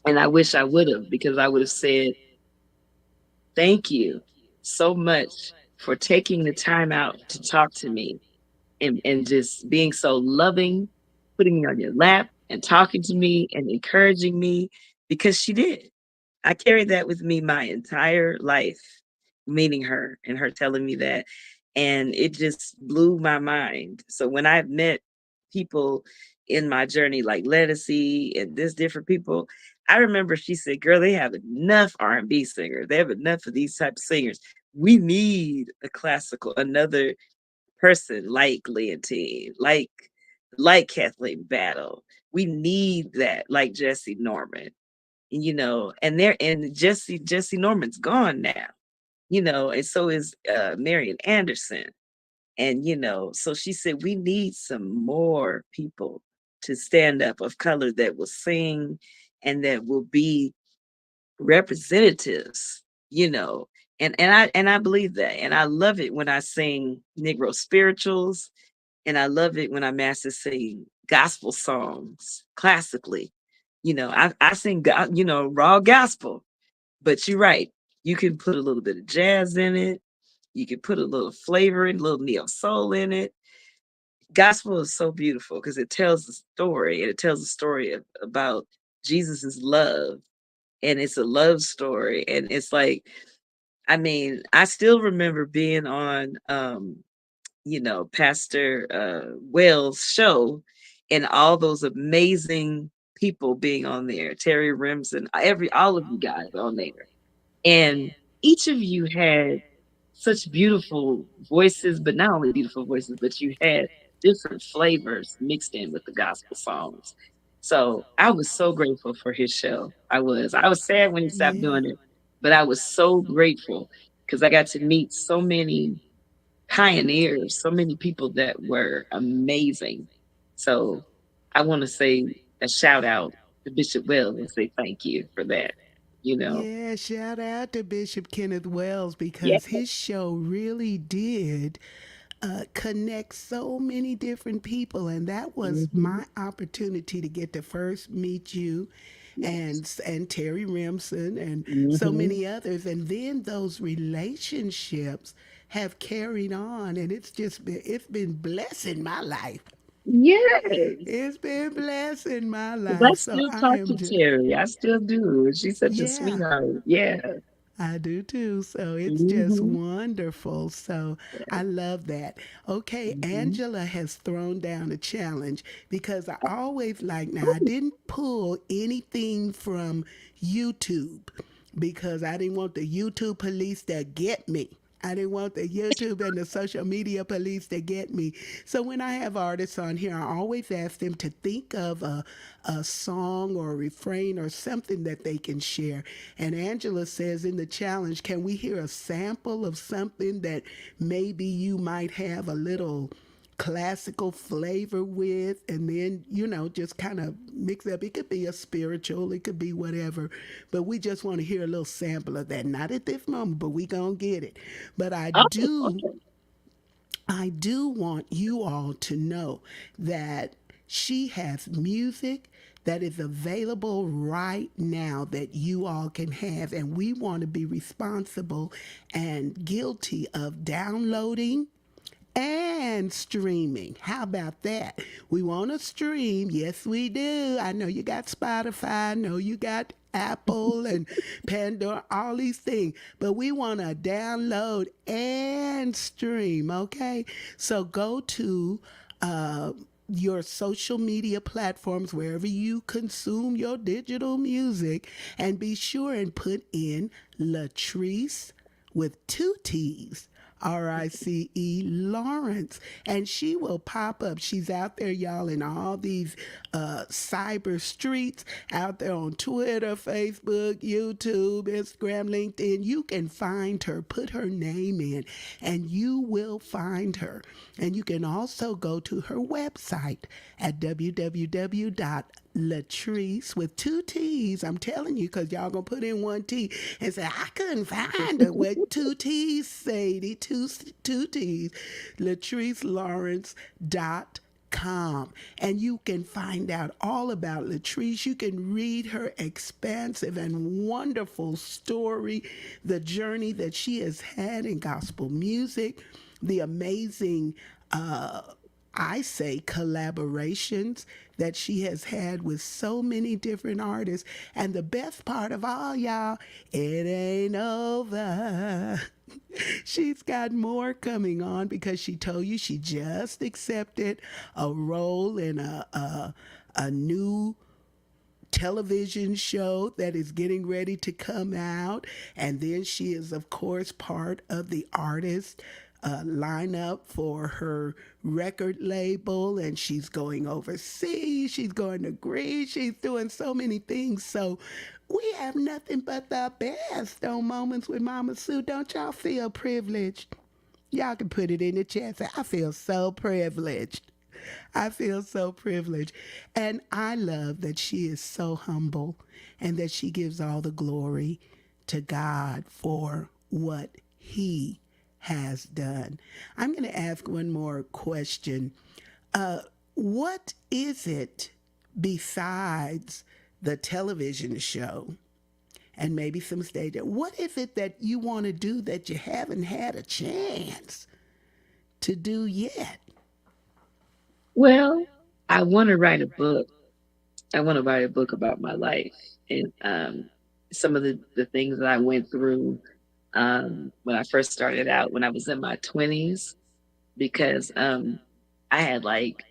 And I wish I would have, because I would have said, thank you so much for taking the time out to talk to me and just being so loving, putting me on your lap and talking to me and encouraging me, because she did. I carried that with me my entire life, meeting her and her telling me that. And it just blew my mind. So when I've met people in my journey, like Lettice and this different people, I remember she said, girl, they have enough R&B singers. They have enough of these type of singers. We need a classical, another person like Leontine, like Kathleen Battle. We need that, like Jesse Norman, and Jesse Norman's gone now, and so is Marian Anderson. And so she said we need some more people to stand up of color that will sing and that will be representatives, you know. And I believe that. And I love it when I sing Negro spirituals, and I love it when I master sing gospel songs classically. I sing raw gospel, but you're right. You can put a little bit of jazz in it. You can put a little flavor in, a little neo soul in it. Gospel is so beautiful because it tells a story, and it tells a story about Jesus's love, and it's a love story, and it's like, I mean, I still remember being on Pastor Wells' show, and all those amazing people being on there, Terry Rims and all of you guys on there. And each of you had such beautiful voices, but not only beautiful voices, but you had different flavors mixed in with the gospel songs. So I was so grateful for his show. I was. I was sad when he stopped Yeah. doing it, but I was so grateful because I got to meet so many pioneers, so many people that were amazing. So I want to say a shout out to Bishop Wells and say thank you for that. You know, Yeah, shout out to Bishop Kenneth Wells yeah. because his show really did connect so many different people, and that was Hmm. my opportunity to get to first meet you, and Terry Remsen and so Hmm. many others, and then those relationships have carried on, and it's been blessing my life. Yes. It's been blessing my 'Cause I life. So still I talk am to just, Terry. I still do. She's such a yeah, sweetheart. Yeah. I do too. So it's just Hmm. wonderful. So I love that. Okay, Hmm. Angela has thrown down a challenge because I always like, now I didn't pull anything from YouTube because I didn't want the YouTube police to get me. I didn't want the YouTube and the social media police to get me. So when I have artists on here, I always ask them to think of a song or a refrain or something that they can share. And Angela says in the challenge, can we hear a sample of something that maybe you might have a little classical flavor with, and then just kind of mix up. It could be a spiritual, it could be whatever, but we just want to hear a little sample of that. Not at this moment, but we gonna get it. But i Oh, do okay. I do want you all to know that she has music that is available right now that you all can have, and we want to be responsible and guilty of downloading and streaming. How about that? We want to stream. Yes, we do. I know you got Spotify. I know you got Apple and Pandora, all these things. But we want to download and stream, okay? So go to your social media platforms, wherever you consume your digital music, and be sure and put in Lettrice with two T's. Lawrence, and she will pop up. She's out there, y'all, in all these cyber streets, out there on Twitter, Facebook, YouTube, Instagram, LinkedIn. You can find her. Put her name in, and you will find her. And you can also go to her website at www.lettrice with two T's. I'm telling you, because y'all gonna put in one T and say, I couldn't find her with two T's, Sadie, two T's, Lettrice Lawrence and you can find out all about Lettrice. You can read her expansive and wonderful story, the journey that she has had in gospel music, the amazing I say collaborations that she has had with so many different artists. And the best part of all, y'all, it ain't over. She's got more coming on because she told you she just accepted a role in a new television show that is getting ready to come out. And then she is, of course, part of the artist lineup for her record label. And she's going overseas. She's going to Greece. She's doing so many things. So we have nothing but the best on Moments with Mama Sue. Don't y'all feel privileged? Y'all can put it in the chat. Say, I feel so privileged. I feel so privileged. And I love that she is so humble and that she gives all the glory to God for what He has done. I'm going to ask one more question. What is it besides the television show and maybe some stage? What is it that you want to do that you haven't had a chance to do yet? Well, I want to write a book. I want to write a book about my life and some of the things that I went through when I first started out when I was in my 20s, because I had like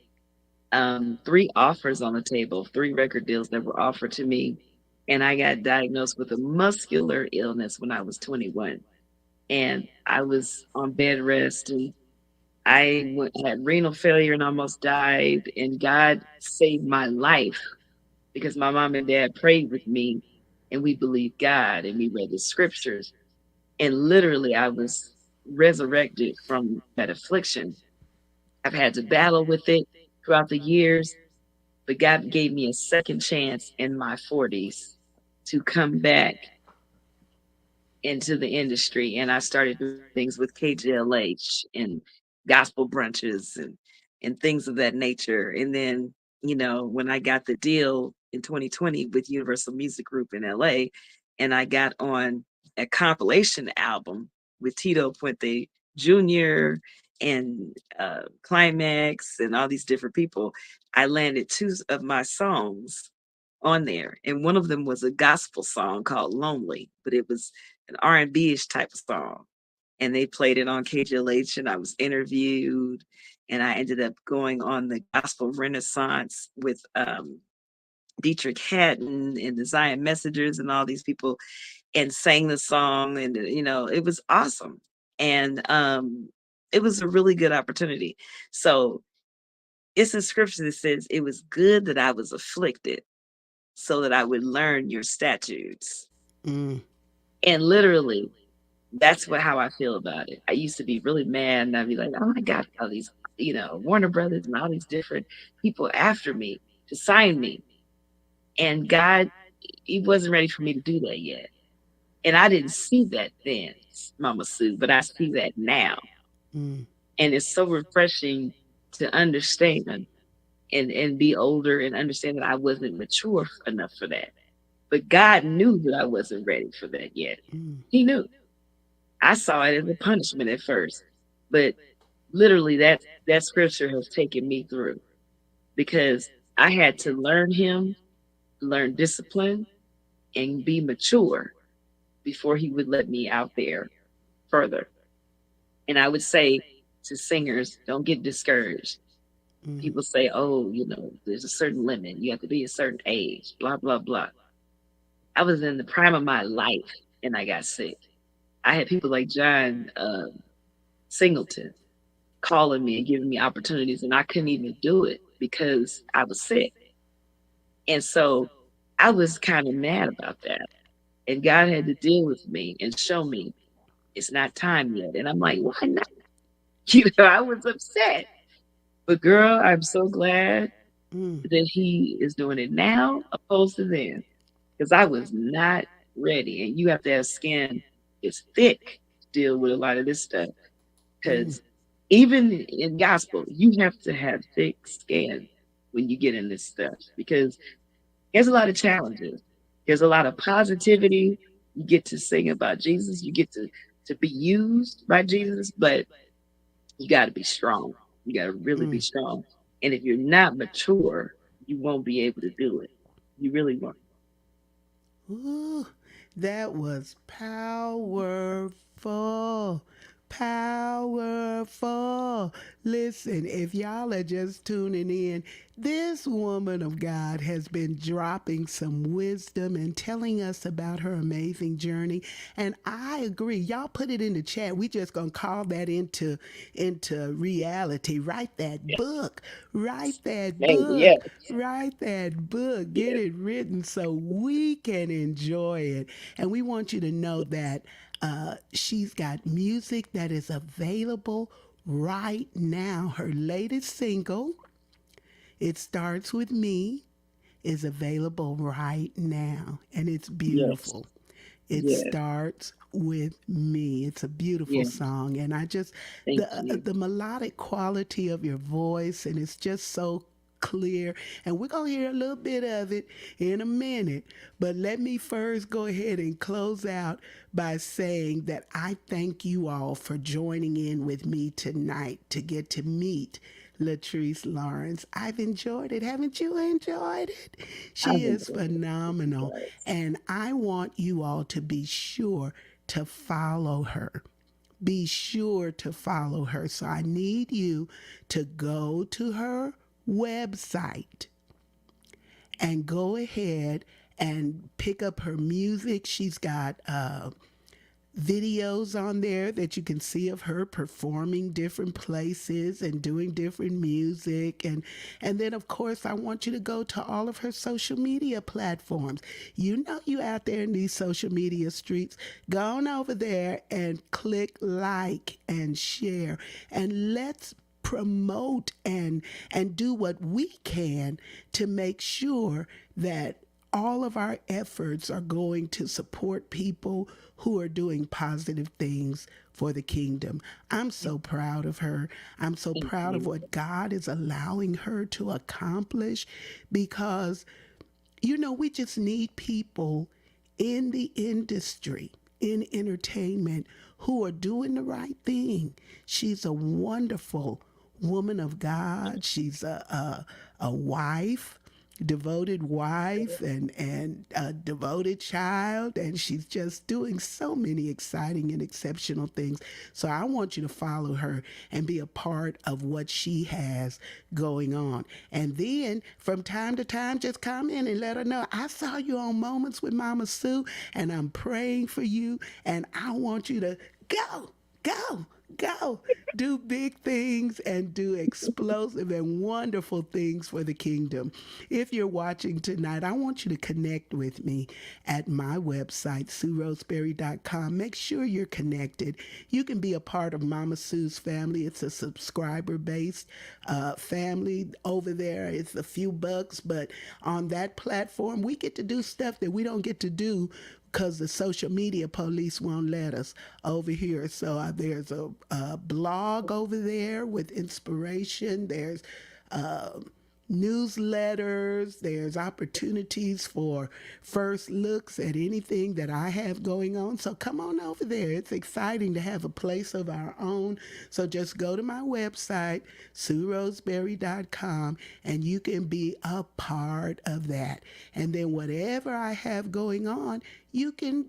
three offers on the table, three record deals that were offered to me. And I got diagnosed with a muscular illness when I was 21. And I was on bed rest, and had renal failure and almost died. And God saved my life because my mom and dad prayed with me, and we believed God, and we read the scriptures. And literally, I was resurrected from that affliction. I've had to battle with it throughout the years, but God gave me a second chance in my 40s to come back into the industry. And I started doing things with KJLH and gospel brunches and things of that nature. And then, when I got the deal in 2020 with Universal Music Group in LA, and I got on a compilation album with Tito Puente Jr. and Climax and all these different people, I landed two of my songs on there, and one of them was a gospel song called "Lonely," but it was an R&B-ish type of song, and they played it on KGLH, and I was interviewed, and I ended up going on the Gospel Renaissance with Dietrich Haddon and the Zion Messengers and all these people, and sang the song, and it was awesome, and it was a really good opportunity. So it's a scripture that says it was good that I was afflicted so that I would learn your statutes. Mm. And literally, that's how I feel about it. I used to be really mad and I'd be like, oh my God, all these, Warner Brothers and all these different people after me to sign me. And God, He wasn't ready for me to do that yet. And I didn't see that then, Mama Sue, but I see that now. Mm. And it's so refreshing to understand and be older and understand that I wasn't mature enough for that. But God knew that I wasn't ready for that yet. Mm. He knew. I saw it as a punishment at first, but literally that scripture has taken me through because I had to learn Him, learn discipline, and be mature before He would let me out there further. And I would say to singers, don't get discouraged. Mm. People say, oh, there's a certain limit. You have to be a certain age, blah, blah, blah. I was in the prime of my life and I got sick. I had people like John Singleton calling me and giving me opportunities, and I couldn't even do it because I was sick. And so I was kind of mad about that. And God had to deal with me and show me it's not time yet. And I'm like, why not? I was upset. But girl, I'm so glad Mm. that He is doing it now opposed to then. Because I was not ready. And you have to have skin that's thick to deal with a lot of this stuff. Mm. Because even in gospel, you have to have thick skin when you get in this stuff because there's a lot of challenges. There's a lot of positivity. You get to sing about Jesus. You get to be used by Jesus, but you got to be strong. You got to really be Mm. strong. And if you're not mature, you won't be able to do it. You really won't. Ooh, that was powerful. Powerful. Listen, if y'all are just tuning in, this woman of God has been dropping some wisdom and telling us about her amazing journey. And I agree. Y'all put it in the chat. We just gonna call that into reality. Write that book. Write that Hey, yeah, book. Write that book. Get yeah, it written so we can enjoy it. And we want you to know that she's got music that is available right now. Her latest single, It Starts With Me, is available right now. And it's yes, beautiful. It yeah, starts with me. It's a beautiful yeah. song, and I just Thank you. the melodic quality of your voice, and it's just so clear. And we're gonna hear a little bit of it in a minute. But let me first go ahead and close out by saying that I thank you all for joining in with me tonight to get to meet Lettrice Lawrence. I've enjoyed it. Haven't you enjoyed it? She I've is enjoyed it. phenomenal. Yes. And I want you all to be sure to follow her. Be sure to follow her. So I need you to go to her website and go ahead and pick up her music. She's got videos on there that you can see of her performing different places and doing different music. And then of course I want you to go to all of her social media platforms. You know you out there in these social media streets. Go on over there and click like and share, and let's promote and do what we can to make sure that all of our efforts are going to support people who are doing positive things for the kingdom. I'm so proud of her. I'm so Thank proud of you. what God is allowing her to accomplish, because we just need people in the industry, in entertainment, who are doing the right thing. She's a wonderful woman of God. She's a wife, devoted wife, and a devoted child, and she's just doing so many exciting and exceptional things. So I want you to follow her and be a part of what she has going on. And then from time to time, just come in and let her know, I saw you on Moments with Mama Sue, and I'm praying for you, and I want you to go, go, go, do big things and do explosive and wonderful things for the kingdom. If you're watching tonight, I want you to connect with me at my website, SueRoseberry.com. Make sure you're connected. You can be a part of Mama Sue's family. It's a subscriber based family over there. It's a few bucks, but on that platform, we get to do stuff that we don't get to do because the social media police won't let us over here. So there's a blog over there with inspiration. There's uh, newsletters. There's opportunities for first looks at anything that I have going on. So come on over there. It's exciting to have a place of our own. So just go to my website, SueRoseberry.com, and you can be a part of that. And then whatever I have going on, you can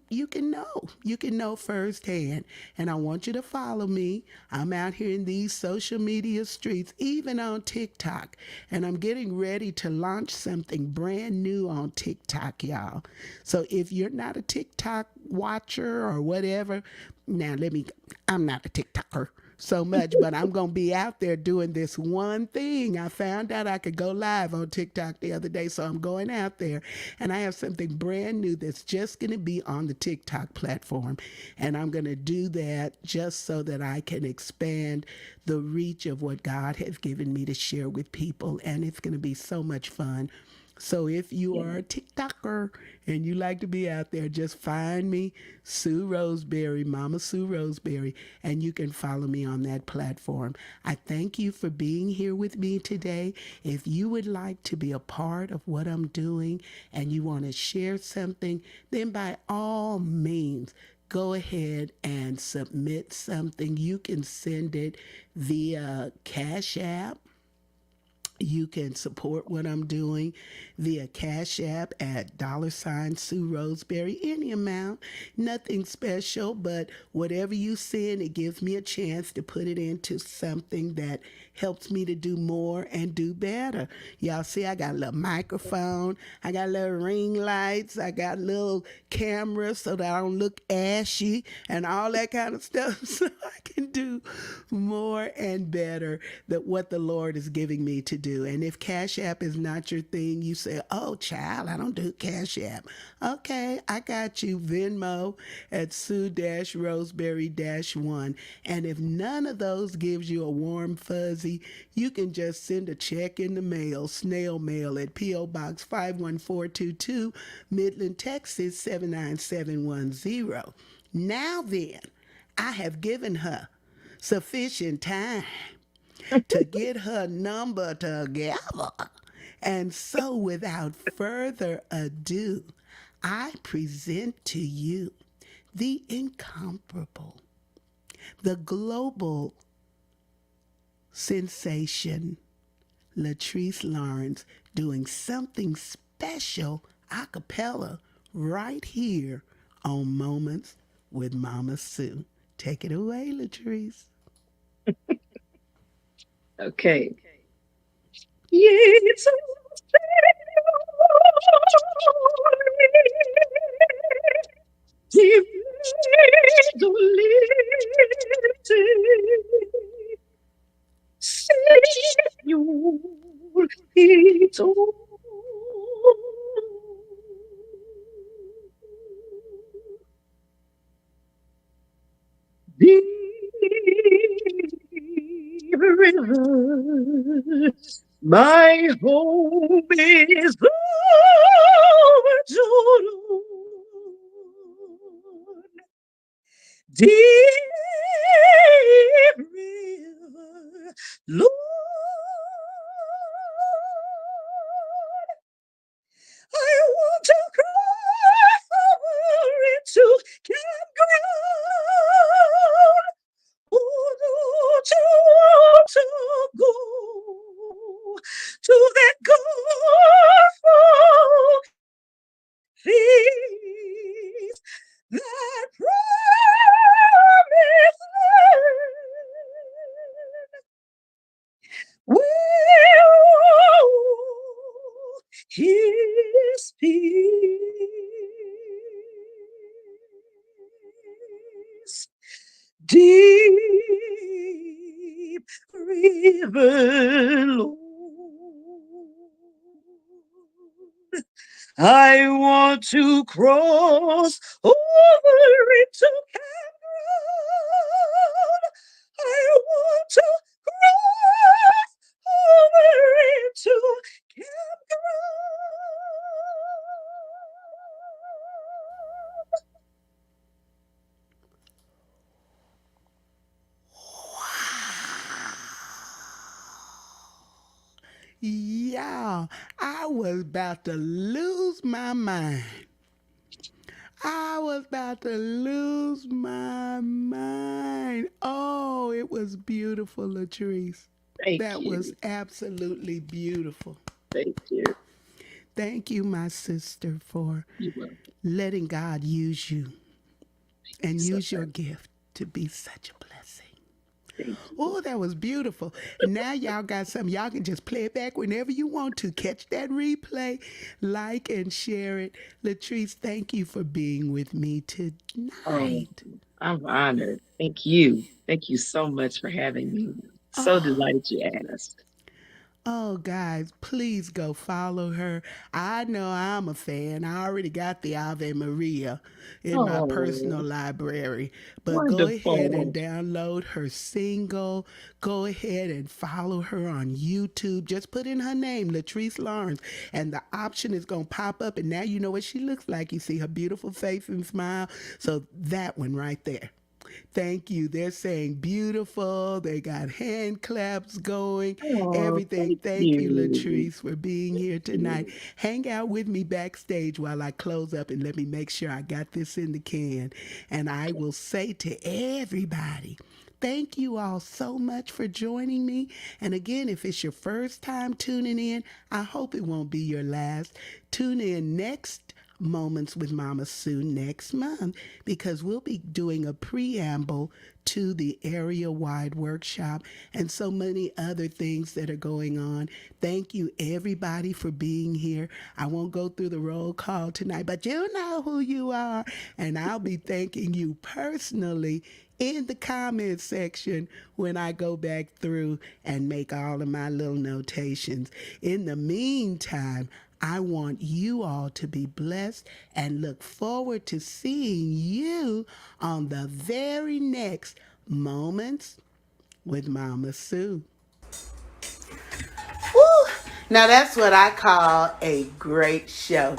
know firsthand. And I want you to follow me. I'm out here in these social media streets, even on TikTok, and I'm getting ready to launch something brand new on TikTok, y'all. So if you're not a TikTok watcher or whatever, now I'm not a TikToker so much, but I'm going to be out there doing this one thing. I found out I could go live on TikTok the other day, so I'm going out there, and I have something brand new that's just going to be on the TikTok platform, and I'm going to do that just so that I can expand the reach of what God has given me to share with people, and it's going to be so much fun. So if you are a TikToker and you like to be out there, just find me, Sue Roseberry, Mama Sue Roseberry, and you can follow me on that platform. I thank you for being here with me today. If you would like to be a part of what I'm doing and you want to share something, then by all means, go ahead and submit something. You can send it via Cash App. You can support what I'm doing via Cash App at $Sue Roseberry, any amount, nothing special, but whatever you send, it gives me a chance to put it into something that helps me to do more and do better. Y'all see, I got a little microphone, I got little ring lights, I got little cameras so that I don't look ashy and all that kind of stuff, so I can do more and better than what the Lord is giving me to do. And if Cash App is not your thing, you say, oh, child, I don't do Cash App. Okay, I got you. Venmo at Sue-Roseberry-1. And if none of those gives you a warm fuzzy, you can just send a check in the mail, snail mail at P.O. Box 51422, Midland, Texas 79710. Now then, I have given her sufficient time to get her number together. And so, without further ado, I present to you the incomparable, the global sensation, Lettrice Lawrence, doing something special a cappella right here on Moments with Mama Sue. Take it away, Lettrice. Okay. Yes. dolente, señorito. Deep river, my home is over Jordan. Deep river, Lord, I want to cross over into campground. Oh, to go to that gulf feast that promised land. Well, his peace, deep river, Lord. I want to cross over into campground. I want to cross over into campground. Yeah, I was about to lose my mind. I was about to lose my mind. Oh, it was beautiful, Lettrice. Thank That was you. absolutely beautiful. Thank you. Thank you, my sister, for You're welcome. letting God use you and So use your gift to be such a blessing. thank you. Oh, that was beautiful. And now y'all got something. Y'all can just play it back whenever you want to. Catch that replay, like and share it. Lettrice, thank you for being with me Oh, tonight. I'm honored. Thank you. Thank you so much for having me. So Oh, delighted you asked. oh, guys, please go follow her. I know I'm a fan. I already got the Ave Maria in my personal Oh, library. But go ahead and wonderful. download her single. Go ahead and follow her on YouTube. Just put in her name, Lettrice Lawrence, and the option is going to pop up. And now you know what she looks like. You see her beautiful face and smile. So that one right there. Thank you. They're saying beautiful. They got hand claps going, Oh, everything. thank Thank you, you. Lettrice, for being here tonight. You. Hang out with me backstage while I close up and let me make sure I got this in the can. And I will say to everybody, thank you all so much for joining me. And again, if it's your first time tuning in, I hope it won't be your last. Tune in next Moments with Mama Sue next month because we'll be doing a preamble to the area wide workshop and so many other things that are going on. Thank you, everybody, for being here. I won't go through the roll call tonight, but you know who you are, and I'll be thanking you personally in the comments section when I go back through and make all of my little notations. In the meantime, I want you all to be blessed and look forward to seeing you on the very next Moments with Mama Sue. Woo! Now that's what I call a great show.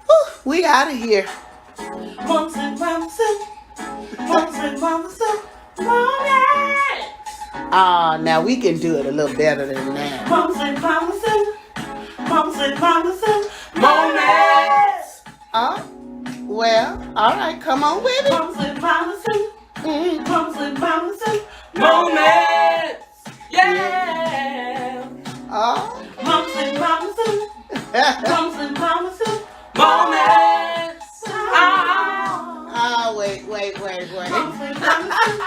Woo! We out of here. Moments with Mama Sue. Moments with Mama Sue. Moments! Ah, now we can do it a little better than that. Moments with Mama Sue. Moments with Mama Sue. Moments! Oh, well, all right, come on with it. Moments with Mama Sue. Moments with Mama Sue. Moments! Yeah! Oh. Moments with Mama Sue. Moments with Mama Sue. Moments! Oh, wait. Moments with Mama Sue.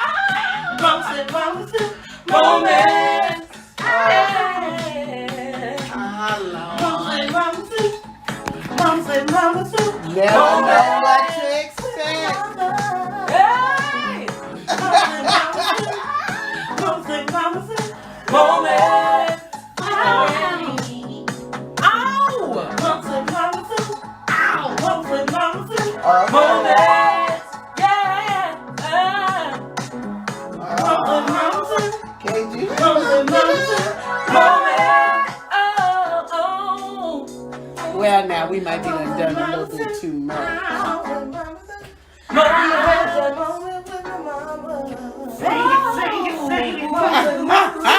Moments with Mama Sue. Moments! Mama Sue. Never know what to expect. a little bit too much. Moment with the mama. Sing it, sing it, sing it.